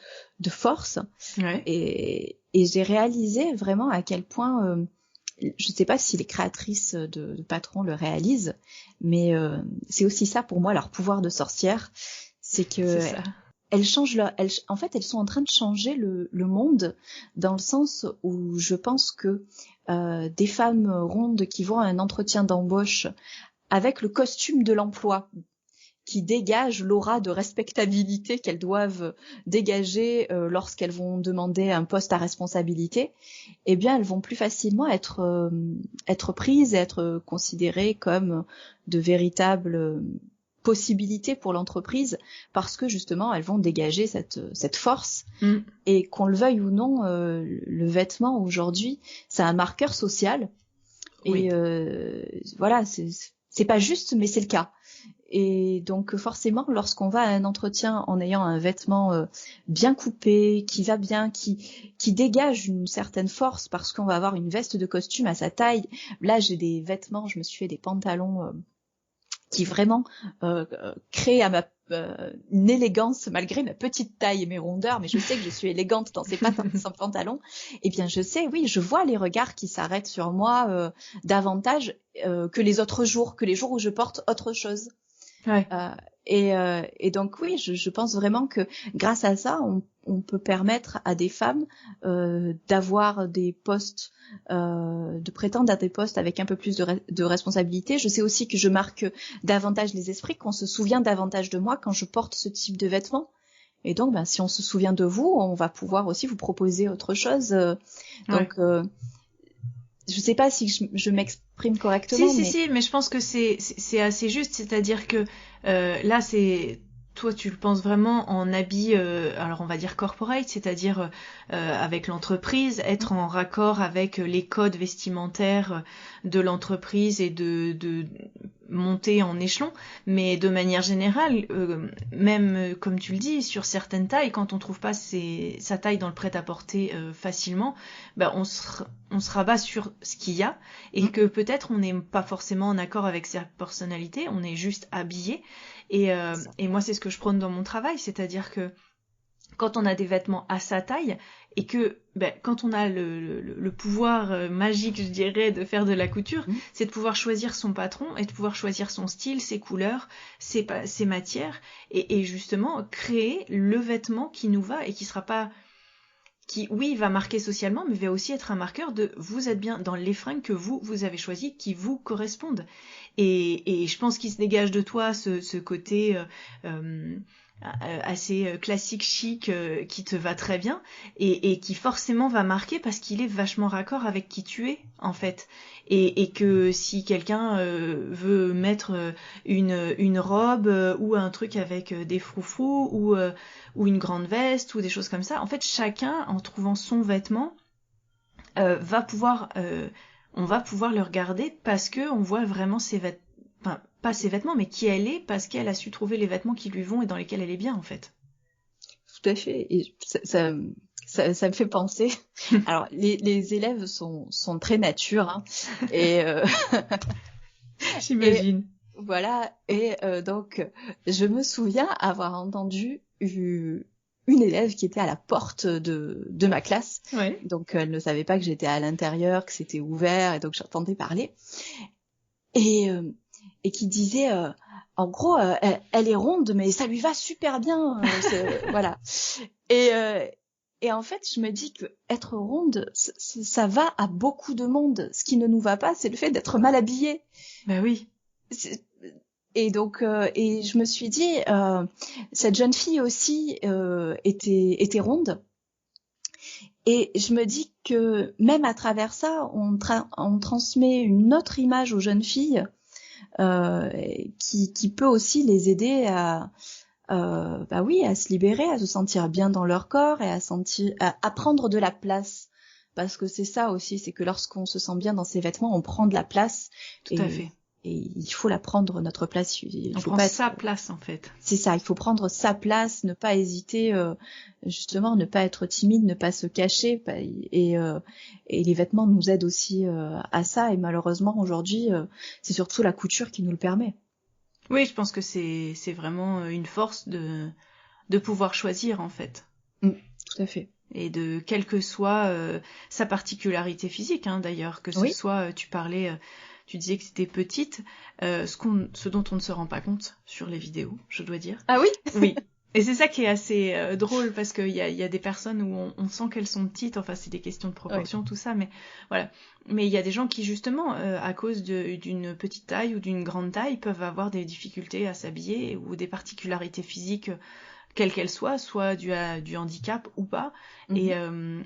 S2: force.
S3: Ouais.
S2: Et j'ai réalisé vraiment à quel point je sais pas si les créatrices de patrons le réalisent, mais c'est aussi ça pour moi leur pouvoir de sorcière, c'est que elles changent en fait elles sont en train de changer le monde dans le sens où je pense que des femmes rondes qui vont à un entretien d'embauche avec le costume de l'emploi qui dégage l'aura de respectabilité qu'elles doivent dégager lorsqu'elles vont demander un poste à responsabilité, eh bien elles vont plus facilement être prises et être considérées comme de véritables possibilités pour l'entreprise parce que justement elles vont dégager cette force. Et qu'on le veuille ou non, le vêtement aujourd'hui c'est un marqueur social. Oui. Et voilà, c'est pas juste mais c'est le cas. Et donc forcément, lorsqu'on va à un entretien en ayant un vêtement bien coupé, qui va bien, qui dégage une certaine force, parce qu'on va avoir une veste de costume à sa taille. Là, j'ai des vêtements, je me suis fait des pantalons qui vraiment créent une élégance malgré ma petite taille et mes rondeurs, mais je sais que je suis élégante dans ces pantalons. Eh bien, je sais, oui, je vois les regards qui s'arrêtent sur moi davantage que les autres jours, que les jours où je porte autre chose.
S3: Ouais.
S2: Et donc oui, je pense vraiment que grâce à ça, on peut permettre à des femmes d'avoir des postes, de prétendre à des postes avec un peu plus de responsabilité. Je sais aussi que je marque davantage les esprits, qu'on se souvient davantage de moi quand je porte ce type de vêtements. Et donc, si on se souvient de vous, on va pouvoir aussi vous proposer autre chose. Donc, je sais pas si je m'exprime correctement.
S3: Si, mais je pense que c'est assez juste. C'est-à-dire que là, toi, tu le penses vraiment en habit, alors on va dire corporate, c'est-à-dire avec l'entreprise, être en raccord avec les codes vestimentaires de l'entreprise et de monter en échelon. Mais de manière générale, même comme tu le dis, sur certaines tailles, quand on trouve pas sa taille dans le prêt-à-porter facilement, on se rabat sur ce qu'il y a et que peut-être on n'est pas forcément en accord avec sa personnalité, on est juste habillé. Et moi, c'est ce que je prône dans mon travail, c'est-à-dire que quand on a des vêtements à sa taille et que quand on a le pouvoir magique, je dirais, de faire de la couture, c'est de pouvoir choisir son patron et de pouvoir choisir son style, ses couleurs, ses matières et justement créer le vêtement qui nous va et qui sera pas... qui, oui, va marquer socialement, mais va aussi être un marqueur de vous êtes bien dans les fringues que vous avez choisies, qui vous correspondent. Et je pense qu'il se dégage de toi ce côté assez classique, chic, qui te va très bien, et qui forcément va marquer parce qu'il est vachement raccord avec qui tu es, en fait. Et que si quelqu'un veut mettre une robe ou un truc avec des froufrous ou une grande veste ou des choses comme ça, en fait, chacun, en trouvant son vêtement, on va pouvoir le regarder parce que on voit vraiment ses vêtements, enfin pas ses vêtements, mais qui elle est, parce qu'elle a su trouver les vêtements qui lui vont et dans lesquels elle est bien, en fait.
S2: Tout à fait. Et ça me fait penser. Alors les élèves sont très nature, hein, et
S3: j'imagine.
S2: Et, voilà. Et donc je me souviens avoir entendu une élève qui était à la porte de ma classe.
S3: Ouais.
S2: Donc elle ne savait pas que j'étais à l'intérieur, que c'était ouvert, et donc j'entendais parler. Et qui disait, en gros, elle est ronde, mais ça lui va super bien. Voilà. Et en fait, je me dis que être ronde, ça va à beaucoup de monde. Ce qui ne nous va pas, c'est le fait d'être mal habillé.
S3: Ben oui.
S2: Et donc, et je me suis dit, cette jeune fille aussi était ronde. Et je me dis que même à travers ça, on transmet une autre image aux jeunes filles qui peut aussi les aider à se libérer, à se sentir bien dans leur corps et à prendre de la place. Parce que c'est ça aussi, c'est que lorsqu'on se sent bien dans ses vêtements, on prend de la place.
S3: Tout à fait.
S2: Et il faut la prendre, notre place.
S3: On prend sa place, en fait.
S2: C'est ça, il faut prendre sa place, ne pas hésiter, justement, ne pas être timide, ne pas se cacher. Et les vêtements nous aident aussi à ça. Et malheureusement, aujourd'hui, c'est surtout la couture qui nous le permet.
S3: Oui, je pense que c'est vraiment une force de pouvoir choisir, en fait.
S2: Tout à fait.
S3: Et de quelle que soit sa particularité physique, hein, d'ailleurs, que ce soit, tu disais que c'était petite, ce dont on ne se rend pas compte sur les vidéos, je dois dire.
S2: Ah oui?
S3: Oui. Et c'est ça qui est assez drôle, parce qu'il y a des personnes où on sent qu'elles sont petites, enfin c'est des questions de proportion, tout ça, mais voilà. Mais il y a des gens qui, justement, à cause d'une petite taille ou d'une grande taille, peuvent avoir des difficultés à s'habiller ou des particularités physiques quelles qu'elles soient, soit dû à du handicap ou pas, et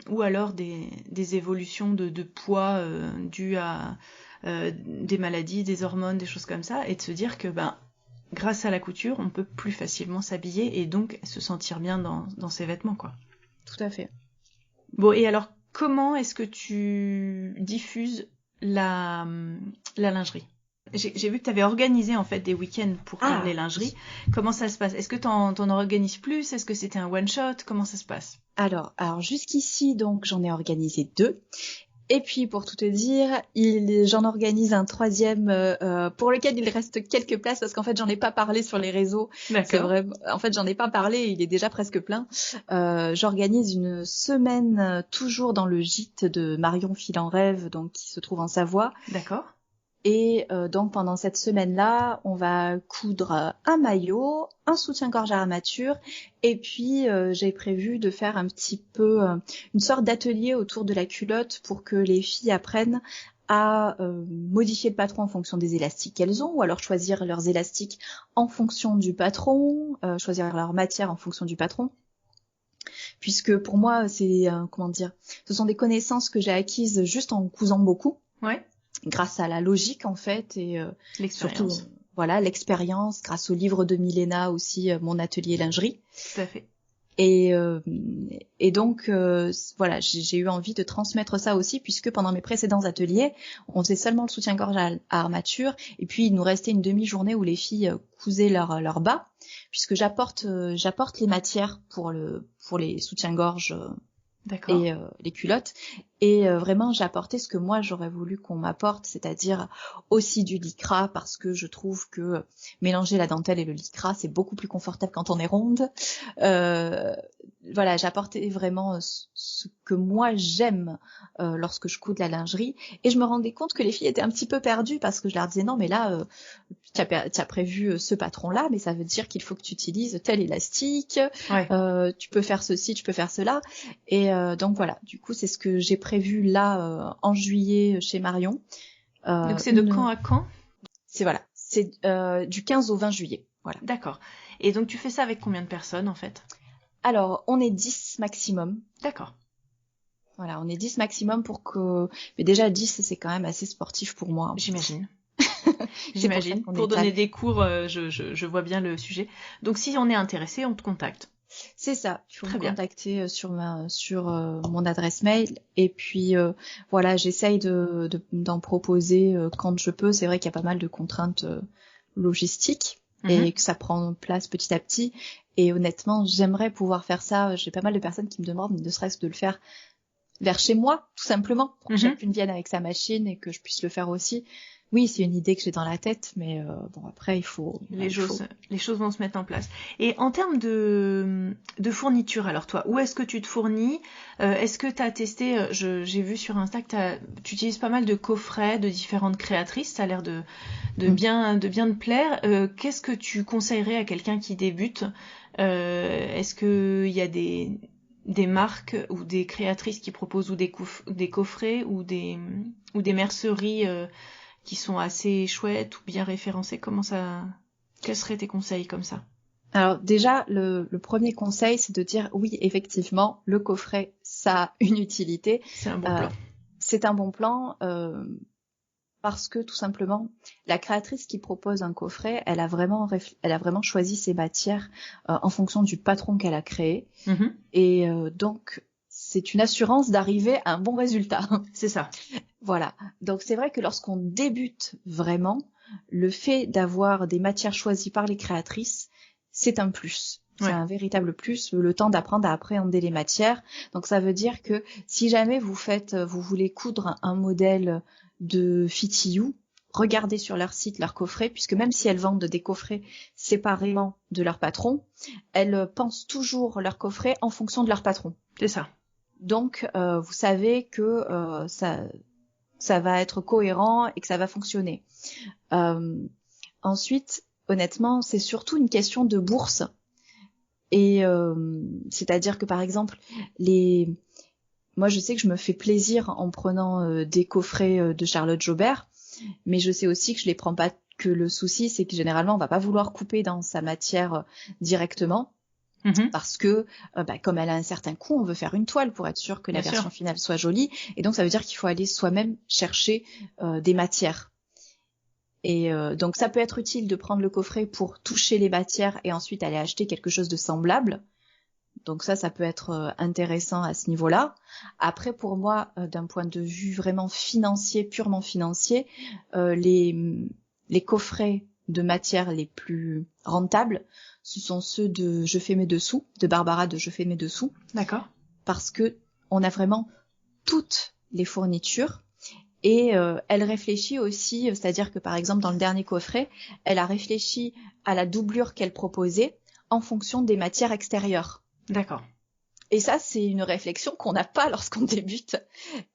S3: ou alors des évolutions de poids dues à des maladies, des hormones, des choses comme ça, et de se dire que grâce à la couture, on peut plus facilement s'habiller et donc se sentir bien dans ses vêtements, quoi.
S2: Tout à fait.
S3: Bon, et alors, comment est-ce que tu diffuses la lingerie ? J'ai vu que tu avais organisé en fait des week-ends pour parler lingerie. Comment ça se passe ? Est-ce que t'en organises plus ? Est-ce que c'était un one-shot ? Comment ça se passe ?
S2: Alors jusqu'ici, donc j'en ai organisé 2. Et puis, pour tout te dire, j'en organise un troisième pour lequel il reste quelques places parce qu'en fait, j'en ai pas parlé sur les réseaux.
S3: D'accord.
S2: C'est vrai. En fait, j'en ai pas parlé. Il est déjà presque plein. J'organise une semaine toujours dans le gîte de Marion Fil en Rêve, donc qui se trouve en Savoie.
S3: D'accord.
S2: Et donc pendant cette semaine-là, on va coudre un maillot, un soutien-gorge à armature, et puis j'ai prévu de faire un petit peu une sorte d'atelier autour de la culotte pour que les filles apprennent à modifier le patron en fonction des élastiques qu'elles ont, ou alors choisir leurs élastiques en fonction du patron, choisir leur matière en fonction du patron. Puisque pour moi, c'est ce sont des connaissances que j'ai acquises juste en cousant beaucoup.
S3: Ouais.
S2: Grâce à la logique en fait et
S3: l'expérience.
S2: Surtout l'expérience, grâce au livre de Milena aussi, mon atelier lingerie.
S3: Tout à fait.
S2: Et donc voilà, j'ai eu envie de transmettre ça aussi, puisque pendant mes précédents ateliers, on faisait seulement le soutien-gorge à armature, et puis il nous restait une demi-journée où les filles cousaient leur bas, puisque j'apporte les matières pour les soutiens-gorge et les culottes, et vraiment j'ai apporté ce que moi j'aurais voulu qu'on m'apporte, c'est-à-dire aussi du lycra, parce que je trouve que mélanger la dentelle et le lycra c'est beaucoup plus confortable quand on est ronde. Voilà, j'ai apporté vraiment ce que moi j'aime lorsque je couds de la lingerie, et je me rendais compte que les filles étaient un petit peu perdues, parce que je leur disais non mais là tu as prévu ce patron là, mais ça veut dire qu'il faut que tu utilises tel élastique, tu peux faire ceci, tu peux faire cela, et donc voilà, du coup c'est ce que j'ai prévu là en juillet chez Marion.
S3: Donc c'est de quand à quand?
S2: C'est du 15 au 20 juillet. Voilà.
S3: D'accord. Et donc tu fais ça avec combien de personnes en fait?
S2: Alors on est 10 maximum.
S3: D'accord.
S2: Voilà, on est 10 maximum mais déjà 10 c'est quand même assez sportif pour moi.
S3: J'imagine. J'imagine. Pour donner des cours, je vois bien le sujet. Donc si on est intéressé, on te contacte.
S2: C'est ça, il faut me contacter sur mon adresse mail, et puis voilà, j'essaye d'en proposer quand je peux. C'est vrai qu'il y a pas mal de contraintes logistiques et que ça prend place petit à petit, et honnêtement j'aimerais pouvoir faire ça. J'ai pas mal de personnes qui me demandent ne serait-ce que de le faire vers chez moi, tout simplement, pour que chacune vienne avec sa machine et que je puisse le faire aussi. Oui, c'est une idée que j'ai dans la tête, mais bon, après,
S3: les choses vont se mettre en place. Et en termes de fourniture, alors toi, où est-ce que tu te fournis? Est-ce que tu as testé, j'ai vu sur Insta que tu utilises pas mal de coffrets de différentes créatrices, ça a l'air de bien te plaire. Qu'est-ce que tu conseillerais à quelqu'un qui débute? Est-ce qu'il y a des marques ou des créatrices qui proposent ou des coffrets ou des merceries qui sont assez chouettes ou bien référencées? Quels seraient tes conseils comme ça?
S2: Alors déjà, le premier conseil, c'est de dire oui, effectivement, le coffret, ça a une utilité.
S3: C'est un bon plan.
S2: C'est un bon plan parce que tout simplement, la créatrice qui propose un coffret, elle a vraiment choisi ses matières en fonction du patron qu'elle a créé. Et donc, c'est une assurance d'arriver à un bon résultat.
S3: C'est ça.
S2: Voilà. Donc c'est vrai que lorsqu'on débute vraiment, le fait d'avoir des matières choisies par les créatrices, c'est un plus. C'est un véritable plus, le temps d'apprendre à appréhender les matières. Donc ça veut dire que si jamais vous voulez coudre un modèle de Fitiyou, regardez sur leur site leur coffret, puisque même si elles vendent des coffrets séparément de leur patron, elles pensent toujours leur coffret en fonction de leur patron.
S3: C'est ça.
S2: Donc vous savez que ça va être cohérent et que ça va fonctionner. Ensuite, honnêtement, c'est surtout une question de bourse. Et c'est-à-dire que par exemple, moi je sais que je me fais plaisir en prenant des coffrets de Charlotte Jobert, mais je sais aussi que je les prends pas, que le souci c'est que généralement on va pas vouloir couper dans sa matière directement. Parce que comme elle a un certain coût, on veut faire une toile pour être sûr que la version finale soit jolie, et donc ça veut dire qu'il faut aller soi-même chercher des matières. Et donc ça peut être utile de prendre le coffret pour toucher les matières et ensuite aller acheter quelque chose de semblable. Donc ça peut être intéressant à ce niveau-là. Après, pour moi, d'un point de vue vraiment financier, purement financier, les coffrets de matières les plus rentables, ce sont ceux de Je fais mes dessous, de Barbara de Je fais mes dessous.
S3: D'accord.
S2: Parce que on a vraiment toutes les fournitures. Et elle réfléchit aussi, c'est-à-dire que par exemple dans le dernier coffret, elle a réfléchi à la doublure qu'elle proposait en fonction des matières extérieures.
S3: D'accord.
S2: Et ça, c'est une réflexion qu'on n'a pas lorsqu'on débute.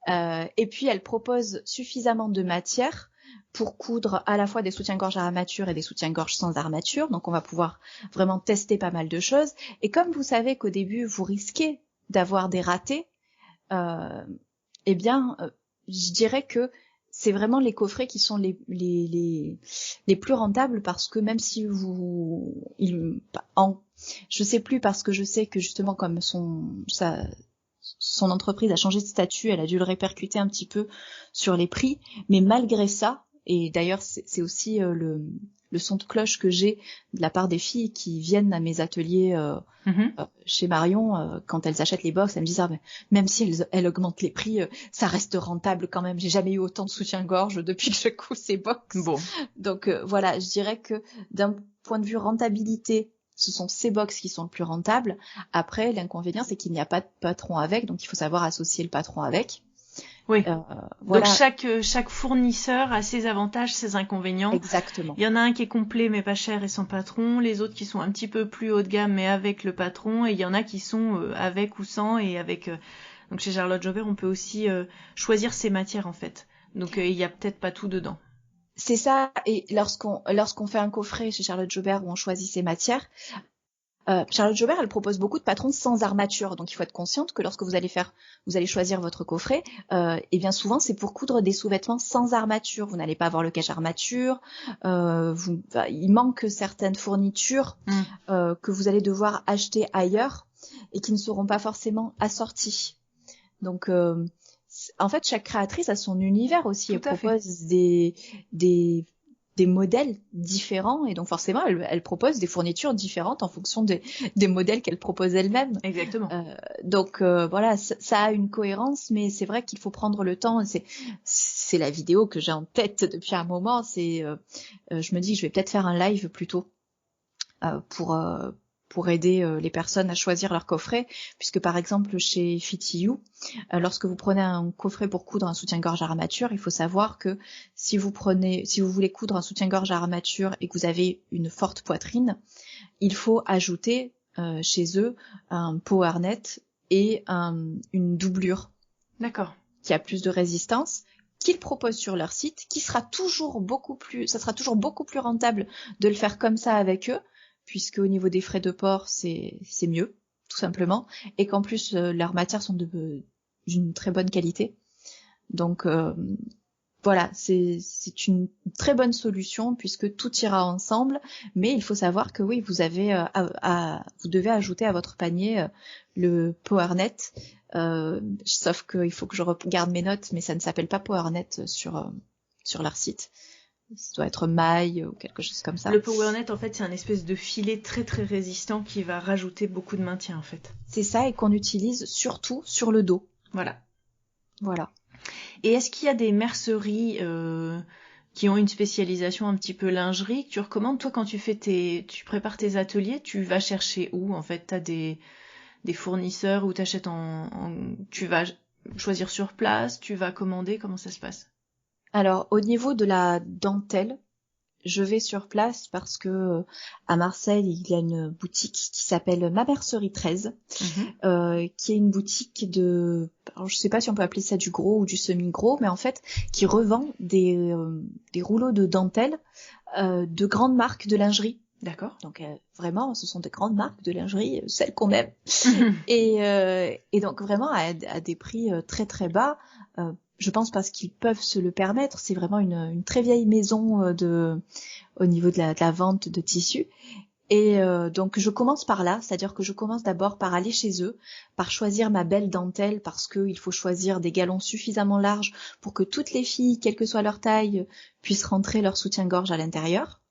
S2: Et puis, elle propose suffisamment de matière pour coudre à la fois des soutiens-gorge à armature et des soutiens-gorge sans armature. Donc, on va pouvoir vraiment tester pas mal de choses. Et comme vous savez qu'au début, vous risquez d'avoir des ratés, eh bien, je dirais que c'est vraiment les coffrets qui sont les plus rentables parce que même si je sais plus parce que je sais que justement comme son entreprise a changé de statut, elle a dû le répercuter un petit peu sur les prix, mais malgré ça, et d'ailleurs c'est aussi le son de cloche que j'ai de la part des filles qui viennent à mes ateliers chez Marion, quand elles achètent les box, elles me disent même si elles augmentent les prix, ça reste rentable quand même. J'ai jamais eu autant de soutien-gorge depuis que je couds ces box.
S3: Bon.
S2: Donc voilà, je dirais que d'un point de vue rentabilité, ce sont ces box qui sont le plus rentables. Après, l'inconvénient, c'est qu'il n'y a pas de patron avec, donc il faut savoir associer le patron avec.
S3: Oui.
S2: Voilà.
S3: Donc chaque fournisseur a ses avantages, ses inconvénients.
S2: Exactement.
S3: Il y en a un qui est complet mais pas cher et sans patron, les autres qui sont un petit peu plus haut de gamme mais avec le patron, et il y en a qui sont avec ou sans et avec. Donc chez Charlotte Jobert, on peut aussi choisir ses matières en fait. Donc il y a peut-être pas tout dedans.
S2: C'est ça. Et lorsqu'on fait un coffret chez Charlotte Jobert où on choisit ses matières. Charlotte Jobert, elle propose beaucoup de patrons sans armature, donc il faut être consciente que lorsque vous allez choisir votre coffret, et bien souvent c'est pour coudre des sous-vêtements sans armature. Vous n'allez pas avoir le cache armature, il manque certaines fournitures que vous allez devoir acheter ailleurs et qui ne seront pas forcément assorties. Donc en fait, chaque créatrice a son univers aussi. Elle propose des modèles différents et donc forcément elle propose des fournitures différentes en fonction des modèles qu'elle propose elle-même.
S3: Exactement.
S2: Donc voilà, ça a une cohérence, mais c'est vrai qu'il faut prendre le temps. C'est la vidéo que j'ai en tête depuis un moment. Je me dis que je vais peut-être faire un live plutôt pour aider les personnes à choisir leur coffret, puisque par exemple chez Fitty You, lorsque vous prenez un coffret pour coudre un soutien-gorge à armature, il faut savoir que si vous voulez coudre un soutien-gorge à armature et que vous avez une forte poitrine, il faut ajouter chez eux un powernet et une doublure.
S3: D'accord.
S2: Qui a plus de résistance, qu'ils proposent sur leur site, ça sera toujours beaucoup plus rentable de le faire comme ça avec eux, puisque au niveau des frais de port, c'est mieux, tout simplement, et qu'en plus leurs matières sont d'une très bonne qualité. Donc voilà, c'est une très bonne solution puisque tout ira ensemble, mais il faut savoir que oui, vous devez ajouter à votre panier le PowerNet, sauf qu'il faut que je regarde mes notes, mais ça ne s'appelle pas PowerNet sur leur site. Ça doit être maille ou quelque chose comme ça.
S3: Le PowerNet, en fait, c'est un espèce de filet très très résistant qui va rajouter beaucoup de maintien, en fait.
S2: C'est ça, et qu'on utilise surtout sur le dos.
S3: Voilà.
S2: Et
S3: est-ce qu'il y a des merceries qui ont une spécialisation un petit peu lingerie que tu recommandes? Toi, quand tu prépares tes ateliers, tu vas chercher où? En fait, t'as des fournisseurs où t'achètes tu vas choisir sur place, tu vas commander, comment ça se passe?
S2: Alors, au niveau de la dentelle, je vais sur place parce que à Marseille, il y a une boutique qui s'appelle Ma Mercerie 13, qui est une boutique alors je sais pas si on peut appeler ça du gros ou du semi-gros, mais en fait, qui revend des rouleaux de dentelle de grandes marques de lingerie.
S3: D'accord.
S2: Donc vraiment, ce sont des grandes marques de lingerie, celles qu'on aime. Et donc vraiment à des prix très très bas. Je pense parce qu'ils peuvent se le permettre. C'est vraiment une très vieille maison au niveau de la vente de tissus. Et donc je commence par là, c'est-à-dire que je commence d'abord par aller chez eux, par choisir ma belle dentelle, parce qu'il faut choisir des galons suffisamment larges pour que toutes les filles, quelle que soit leur taille, puissent rentrer leur soutien-gorge à l'intérieur.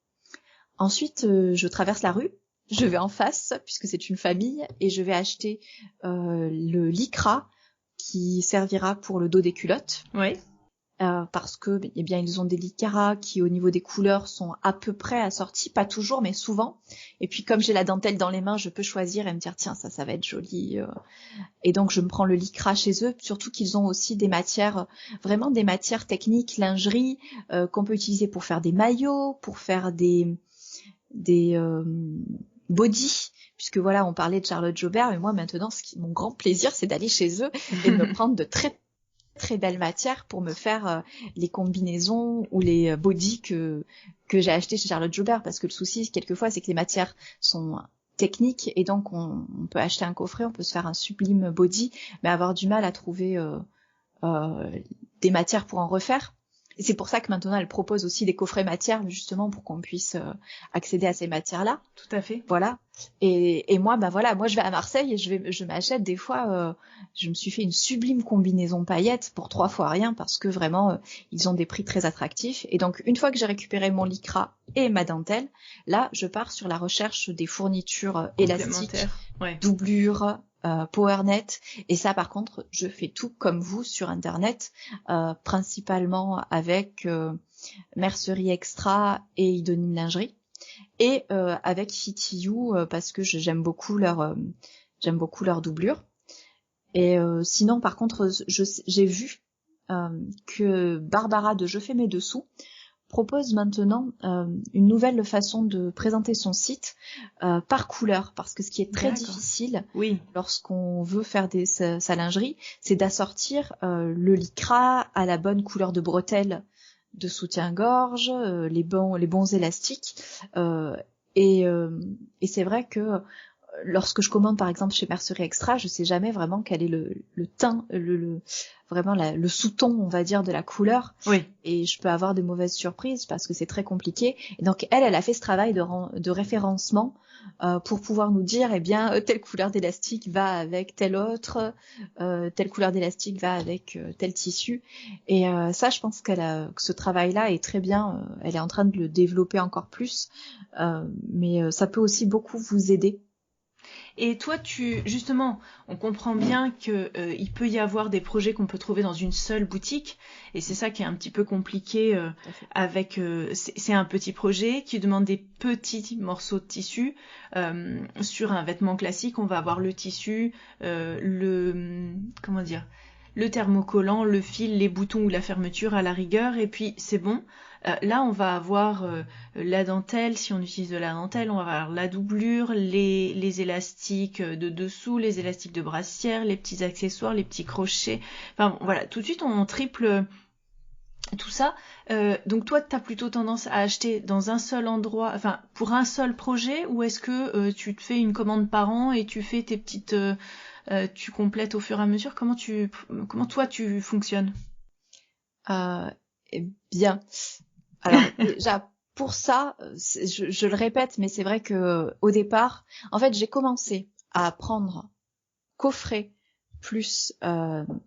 S2: Ensuite, je traverse la rue, je vais en face, puisque c'est une famille, et je vais acheter le lycra, qui servira pour le dos des culottes.
S3: Oui.
S2: parce que eh bien ils ont des licaras qui au niveau des couleurs sont à peu près assortis, pas toujours mais souvent. Et puis comme j'ai la dentelle dans les mains, je peux choisir et me dire tiens ça va être joli. Et donc je me prends le lycra chez eux, surtout qu'ils ont aussi des matières, vraiment des matières techniques, lingerie, qu'on peut utiliser pour faire des maillots, pour faire des body, puisque voilà on parlait de Charlotte Jobert, mais moi maintenant mon grand plaisir c'est d'aller chez eux et de me prendre de très très belles matières pour me faire les combinaisons ou les bodys que j'ai acheté chez Charlotte Jobert, parce que le souci quelquefois c'est que les matières sont techniques et donc on peut acheter un coffret, on peut se faire un sublime body mais avoir du mal à trouver des matières pour en refaire. Et c'est pour ça que maintenant elle propose aussi des coffrets matières justement pour qu'on puisse accéder à ces matières-là.
S3: Tout à fait.
S2: Voilà. Et moi moi je vais à Marseille et je m'achète des fois je me suis fait une sublime combinaison paillettes pour 3 fois rien parce que vraiment ils ont des prix très attractifs. Et donc une fois que j'ai récupéré mon lycra et ma dentelle, là je pars sur la recherche des fournitures élastiques, doublures, PowerNet, et ça par contre je fais tout comme vous sur internet, principalement avec Mercerie Extra et Idonim Lingerie, et avec FitYou parce que j'aime beaucoup leur doublure. Et sinon par contre j'ai vu que Barbara de Je fais mes dessous propose maintenant une nouvelle façon de présenter son site par couleur, parce que ce qui est très difficile lorsqu'on veut faire sa lingerie, c'est d'assortir le lycra à la bonne couleur de bretelles de soutien-gorge, les bons élastiques, et c'est vrai que lorsque je commande par exemple chez Mercerie Extra, je sais jamais vraiment quel est le teint, vraiment le sous-ton, on va dire, de la couleur.
S3: Oui.
S2: Et je peux avoir de mauvaises surprises parce que c'est très compliqué. Et donc elle a fait ce travail de référencement pour pouvoir nous dire, eh bien, telle couleur d'élastique va avec telle autre, telle couleur d'élastique va avec tel tissu. Et ça, je pense que ce travail-là est très bien. Elle est en train de le développer encore plus, mais ça peut aussi beaucoup vous aider.
S3: Et toi, justement, on comprend bien que il peut y avoir des projets qu'on peut trouver dans une seule boutique, et c'est ça qui est un petit peu compliqué avec. C'est un petit projet qui demande des petits morceaux de tissu. Sur un vêtement classique, on va avoir le tissu, le thermocollant, le fil, les boutons ou la fermeture à la rigueur, et puis c'est bon. Là, on va avoir la dentelle, si on utilise de la dentelle, on va avoir la doublure, les élastiques de dessous, les élastiques de brassière, les petits accessoires, les petits crochets. Enfin, voilà, tout de suite, on triple tout ça. Donc toi, tu as plutôt tendance à acheter dans un seul endroit, enfin, pour un seul projet, ou est-ce que tu te fais une commande par an et tu fais tes petites... tu complètes au fur et à mesure? Comment toi, tu fonctionnes?
S2: Eh bien... Alors déjà pour ça, je le répète, mais c'est vrai que au départ, en fait, j'ai commencé à prendre coffret plus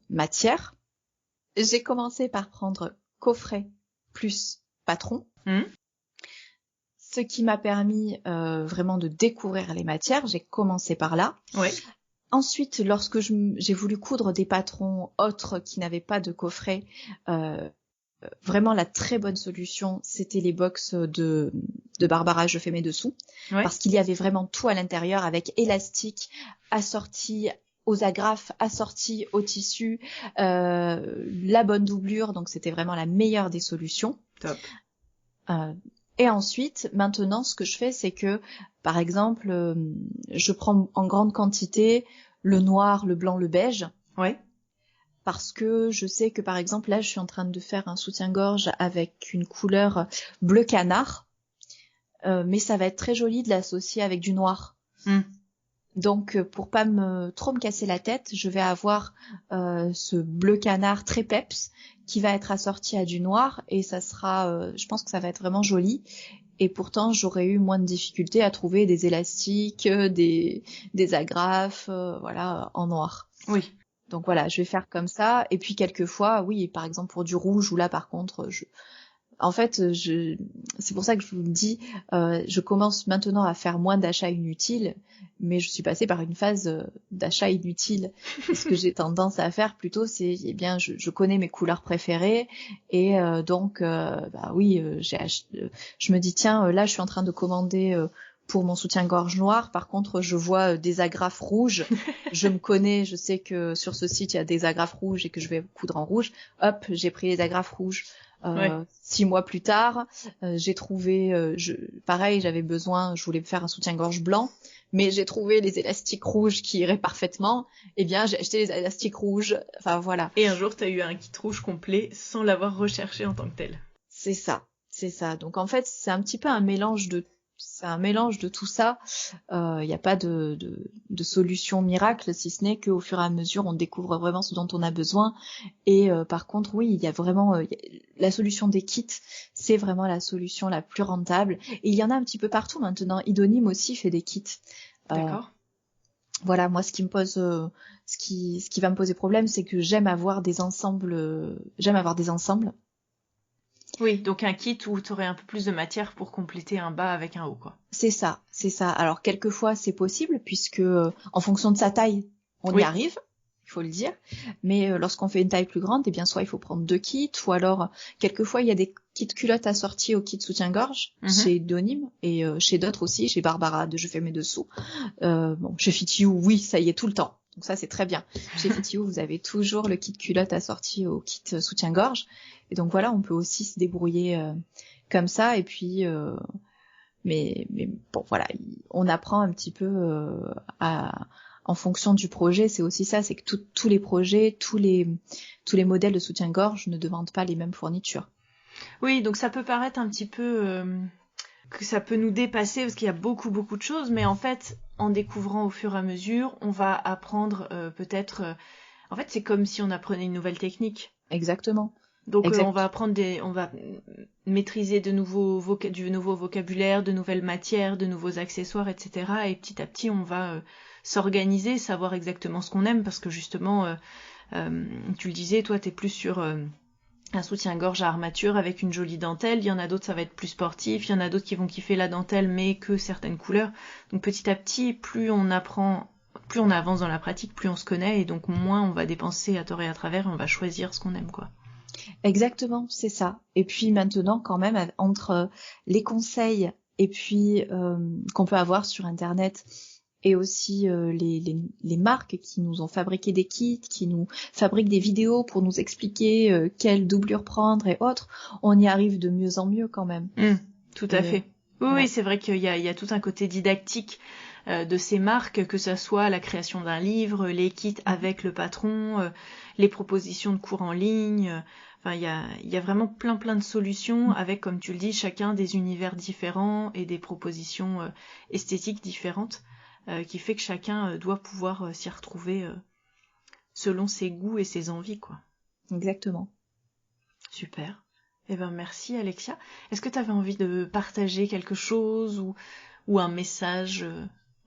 S2: matière. J'ai commencé par prendre coffret plus patron, ce qui m'a permis vraiment de découvrir les matières. J'ai commencé par là.
S3: Ouais.
S2: Ensuite, lorsque j'ai voulu coudre des patrons autres qui n'avaient pas de coffret, vraiment la très bonne solution, c'était les box de Barbara Je fais mes dessous, parce qu'il y avait vraiment tout à l'intérieur avec élastique assorti aux agrafes, assorti au tissu, la bonne doublure, donc c'était vraiment la meilleure des solutions.
S3: Top.
S2: Et ensuite, maintenant, ce que je fais, c'est que, par exemple, je prends en grande quantité le noir, le blanc, le beige.
S3: Ouais.
S2: Parce que je sais que par exemple là je suis en train de faire un soutien-gorge avec une couleur bleu canard, mais ça va être très joli de l'associer avec du noir. Donc pour pas trop me casser la tête, je vais avoir ce bleu canard très peps qui va être assorti à du noir, et ça sera, je pense que ça va être vraiment joli. Et pourtant j'aurais eu moins de difficultés à trouver des élastiques, des agrafes, voilà, en noir.
S3: Oui.
S2: Donc voilà, je vais faire comme ça. Et puis quelquefois, oui, par exemple pour du rouge, où là par contre, en fait, c'est pour ça que je vous le dis, je commence maintenant à faire moins d'achats inutiles, mais je suis passée par une phase d'achat inutile. Et ce que j'ai tendance à faire plutôt, c'est, eh bien, je connais mes couleurs préférées et donc, je me dis tiens, là, je suis en train de commander. Pour mon soutien-gorge noir, par contre, je vois des agrafes rouges. Je me connais, je sais que sur ce site, il y a des agrafes rouges et que je vais coudre en rouge. Hop, j'ai pris les agrafes rouges. 6 mois plus tard, j'ai trouvé, pareil, j'avais besoin, je voulais me faire un soutien-gorge blanc, mais j'ai trouvé les élastiques rouges qui iraient parfaitement. Eh bien, j'ai acheté les élastiques rouges. Enfin, voilà.
S3: Et un jour, t'as eu un kit rouge complet sans l'avoir recherché en tant que tel.
S2: C'est ça. Donc, en fait, c'est un petit peu un mélange de tout ça. Il n'y a pas de solution miracle, si ce n'est qu'au fur et à mesure, on découvre vraiment ce dont on a besoin. Et par contre, oui, il y a vraiment la solution des kits, c'est vraiment la solution la plus rentable. Et il y en a un petit peu partout maintenant. Idonim aussi fait des kits.
S3: D'accord.
S2: Voilà, moi, ce qui va me poser problème, c'est que j'aime avoir des ensembles.
S3: Oui, donc un kit où tu aurais un peu plus de matière pour compléter un bas avec un haut, quoi.
S2: C'est ça. Alors, quelquefois, c'est possible, puisque en fonction de sa taille, on y arrive, il faut le dire. Mais lorsqu'on fait une taille plus grande, eh bien, soit il faut prendre 2 kits, ou alors, quelquefois, il y a des kits culottes assortis au kit soutien-gorge, chez Idonim, et chez d'autres aussi, chez Barbara de Je fais mes dessous. Chez Fit You, oui, ça y est tout le temps. Donc ça, c'est très bien. Chez Fit You, vous avez toujours le kit culotte assorti au kit soutien-gorge. Et donc voilà, on peut aussi se débrouiller comme ça. Et puis, mais bon, voilà, on apprend un petit peu en fonction du projet. C'est aussi ça, c'est que tous les projets, tous les modèles de soutien-gorge ne demandent pas les mêmes fournitures.
S3: Oui, donc ça peut paraître un petit peu que ça peut nous dépasser parce qu'il y a beaucoup de choses, mais en fait, en découvrant au fur et à mesure, on va apprendre peut-être. En fait, c'est comme si on apprenait une nouvelle technique.
S2: Exactement.
S3: Donc on va apprendre on va maîtriser du nouveau vocabulaire, de nouvelles matières, de nouveaux accessoires, etc. Et petit à petit, on va s'organiser, savoir exactement ce qu'on aime, parce que justement, tu le disais, toi, t'es plus sur un soutien-gorge à armature avec une jolie dentelle. Il y en a d'autres, ça va être plus sportif. Il y en a d'autres qui vont kiffer la dentelle, mais que certaines couleurs. Donc petit à petit, plus on apprend, plus on avance dans la pratique, plus on se connaît, et donc moins on va dépenser à tort et à travers, et on va choisir ce qu'on aime, quoi.
S2: Exactement, c'est ça. Et puis maintenant, quand même, entre les conseils et puis qu'on peut avoir sur Internet, et aussi les marques qui nous ont fabriqué des kits, qui nous fabriquent des vidéos pour nous expliquer quelle doublure prendre et autres, on y arrive de mieux en mieux quand même.
S3: Tout à fait. Oui, c'est vrai qu'il y a tout un côté didactique de ces marques, que ça soit la création d'un livre, les kits avec le patron, les propositions de cours en ligne. Enfin, il y a vraiment plein de solutions avec, comme tu le dis, chacun des univers différents et des propositions esthétiques différentes, qui fait que chacun doit pouvoir s'y retrouver selon ses goûts et ses envies, quoi.
S2: Exactement.
S3: Super. Eh ben merci Alexia. Est-ce que tu avais envie de partager quelque chose ou un message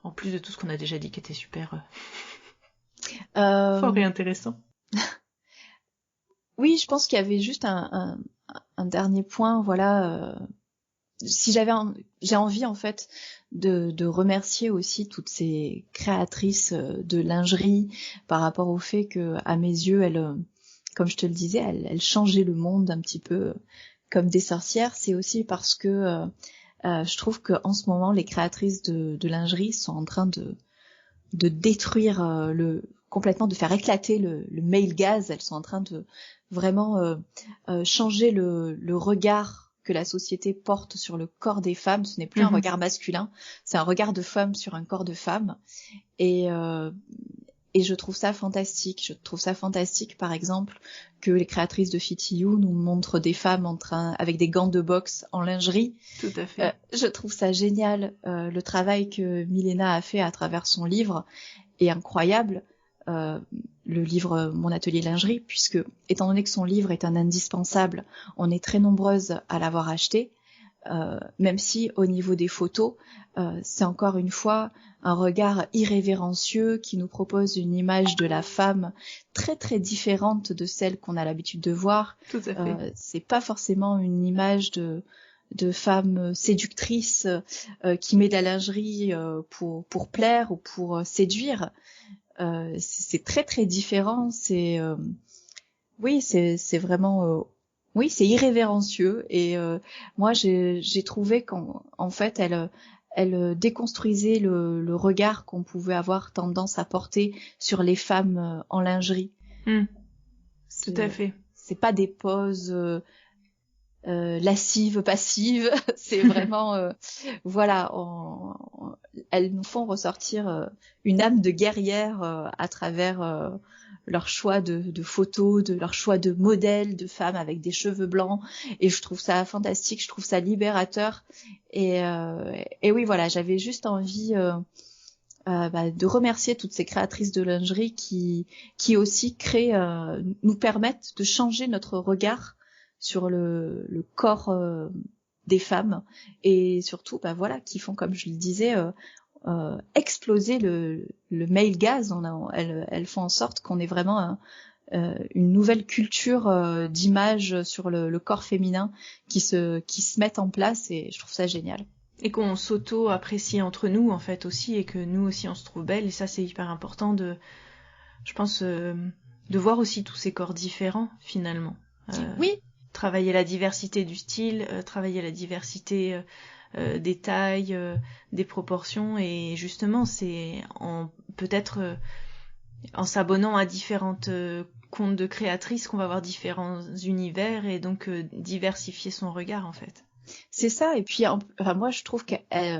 S3: en plus de tout ce qu'on a déjà dit qui était super fort et intéressant?
S2: Oui, je pense qu'il y avait juste un dernier point, voilà. Si j'ai envie en fait de remercier aussi toutes ces créatrices de lingerie par rapport au fait que, à mes yeux, elles, comme je te le disais, elles changeaient le monde un petit peu comme des sorcières. C'est aussi parce que je trouve que en ce moment, les créatrices de lingerie sont en train de détruire complètement, de faire éclater le male gaze. Elles sont en train de vraiment changer le regard que la société porte sur le corps des femmes. Ce n'est plus un regard masculin, c'est un regard de femme sur un corps de femme. Et je trouve ça fantastique. Je trouve ça fantastique, par exemple, que les créatrices de Fit You nous montrent des femmes avec des gants de boxe en lingerie.
S3: Tout à fait.
S2: Je trouve ça génial. Le travail que Milena a fait à travers son livre est incroyable. Le livre Mon atelier lingerie, puisque, étant donné que son livre est un indispensable, on est très nombreuses à l'avoir acheté. même si au niveau des photos, c'est encore une fois un regard irrévérencieux qui nous propose une image de la femme très très différente de celle qu'on a l'habitude de voir.
S3: Tout à fait.
S2: C'est pas forcément une image de femme séductrice qui met de la lingerie pour plaire ou pour séduire. C'est très très différent. C'est vraiment oui, c'est irrévérencieux et moi j'ai trouvé qu'en fait elle déconstruisait le regard qu'on pouvait avoir tendance à porter sur les femmes en lingerie.
S3: Tout à fait.
S2: C'est pas des poses lascives, passives, c'est vraiment voilà, elles nous font ressortir une âme de guerrière à travers leur choix de photos, de leur choix de modèles, de femmes avec des cheveux blancs, et je trouve ça fantastique, je trouve ça libérateur, et oui voilà, j'avais juste envie de remercier toutes ces créatrices de lingerie qui aussi créent, nous permettent de changer notre regard sur le corps des femmes, et surtout voilà, qui font, comme je le disais, exploser le male gaze. Elles font en sorte qu'on ait vraiment une nouvelle culture d'image sur le corps féminin qui se met en place, et je trouve ça génial.
S3: Et qu'on s'auto-apprécie entre nous en fait aussi, et que nous aussi on se trouve belle, et ça c'est hyper important de voir aussi tous ces corps différents finalement.
S2: Oui.
S3: Travailler la diversité du style, travailler la diversité des tailles, des proportions, et justement c'est peut-être en s'abonnant à différentes comptes de créatrices qu'on va avoir différents univers, et donc diversifier son regard en fait.
S2: C'est ça, et puis moi je trouve que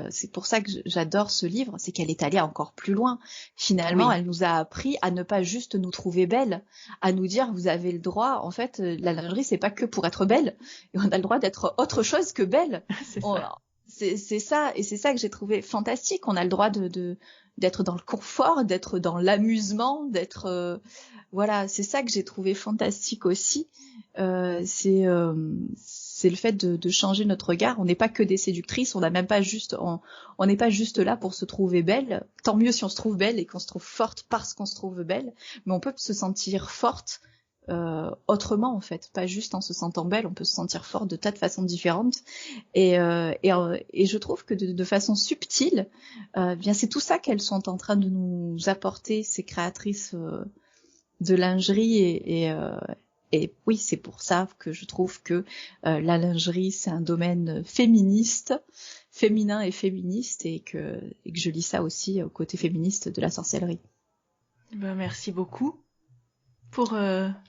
S2: c'est pour ça que j'adore ce livre, c'est qu'elle est allée encore plus loin. Finalement, oui. Elle nous a appris à ne pas juste nous trouver belles, à nous dire vous avez le droit, en fait, la lingerie c'est pas que pour être belle, et on a le droit d'être autre chose que belle. C'est ça, et c'est ça que j'ai trouvé fantastique. On a le droit d'être dans le confort, d'être dans l'amusement, d'être voilà, c'est ça que j'ai trouvé fantastique aussi. C'est le fait de changer notre regard. On n'est pas que des séductrices, on n'est pas juste là pour se trouver belle. Tant mieux si on se trouve belle et qu'on se trouve forte parce qu'on se trouve belle, mais on peut se sentir forte autrement en fait, pas juste en se sentant belle. On peut se sentir forte de tas de façons différentes, et je trouve que de façon subtile, bien c'est tout ça qu'elles sont en train de nous apporter, ces créatrices de lingerie, et oui, c'est pour ça que je trouve que la lingerie, c'est un domaine féminin et féministe, et que je lis ça aussi au côté féministe de la sorcellerie.
S3: Merci beaucoup pour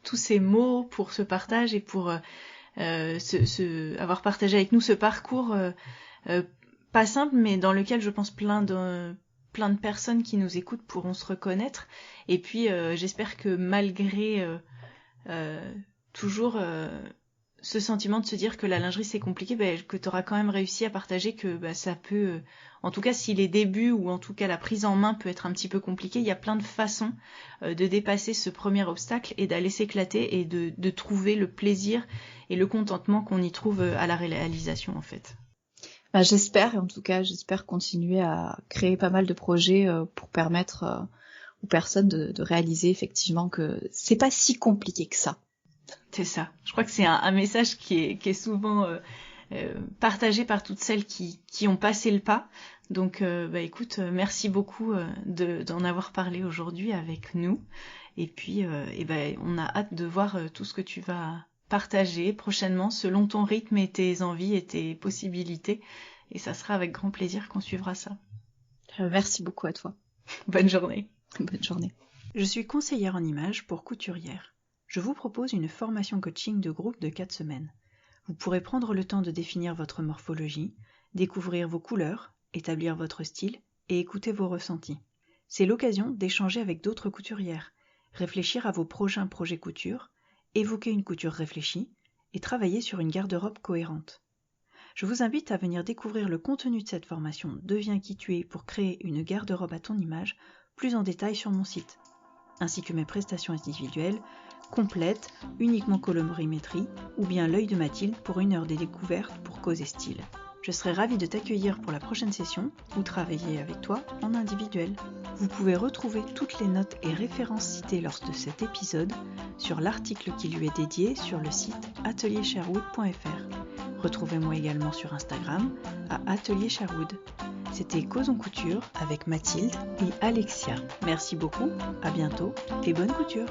S3: tous ces mots, pour ce partage, et pour avoir partagé avec nous ce parcours pas simple, mais dans lequel je pense plein de personnes qui nous écoutent pourront se reconnaître. Et puis j'espère que malgré toujours ce sentiment de se dire que la lingerie c'est compliqué, que tu auras quand même réussi à partager que ça peut, en tout cas si les débuts ou en tout cas la prise en main peut être un petit peu compliqué, il y a plein de façons de dépasser ce premier obstacle et d'aller s'éclater, et de trouver le plaisir et le contentement qu'on y trouve à la réalisation en fait.
S2: J'espère, et en tout cas j'espère continuer à créer pas mal de projets pour permettre aux personnes de réaliser effectivement que c'est pas si compliqué que ça.
S3: C'est ça. Je crois que c'est un message qui est souvent partagé par toutes celles qui ont passé le pas. Donc écoute, merci beaucoup d'en avoir parlé aujourd'hui avec nous. Et puis on a hâte de voir tout ce que tu vas partager prochainement selon ton rythme et tes envies et tes possibilités. Et ça sera avec grand plaisir qu'on suivra ça.
S2: Merci beaucoup à toi.
S3: Bonne journée.
S2: Bonne journée.
S1: Je suis conseillère en images pour couturière. Je vous propose une formation coaching de groupe de 4 semaines. Vous pourrez prendre le temps de définir votre morphologie, découvrir vos couleurs, établir votre style et écouter vos ressentis. C'est l'occasion d'échanger avec d'autres couturières, réfléchir à vos prochains projets couture, évoquer une couture réfléchie et travailler sur une garde-robe cohérente. Je vous invite à venir découvrir le contenu de cette formation Deviens qui tu es pour créer une garde-robe à ton image plus en détail sur mon site, ainsi que mes prestations individuelles, complètes, uniquement colorimétrie, ou bien l'œil de Mathilde pour 1 heure de découverte pour cause et style. Je serai ravie de t'accueillir pour la prochaine session ou travailler avec toi en individuel. Vous pouvez retrouver toutes les notes et références citées lors de cet épisode sur l'article qui lui est dédié sur le site ateliersherwood.fr. Retrouvez-moi également sur Instagram à Atelier Sherwood. C'était Causons Couture avec Mathilde et Alexia. Merci beaucoup, à bientôt et bonne couture.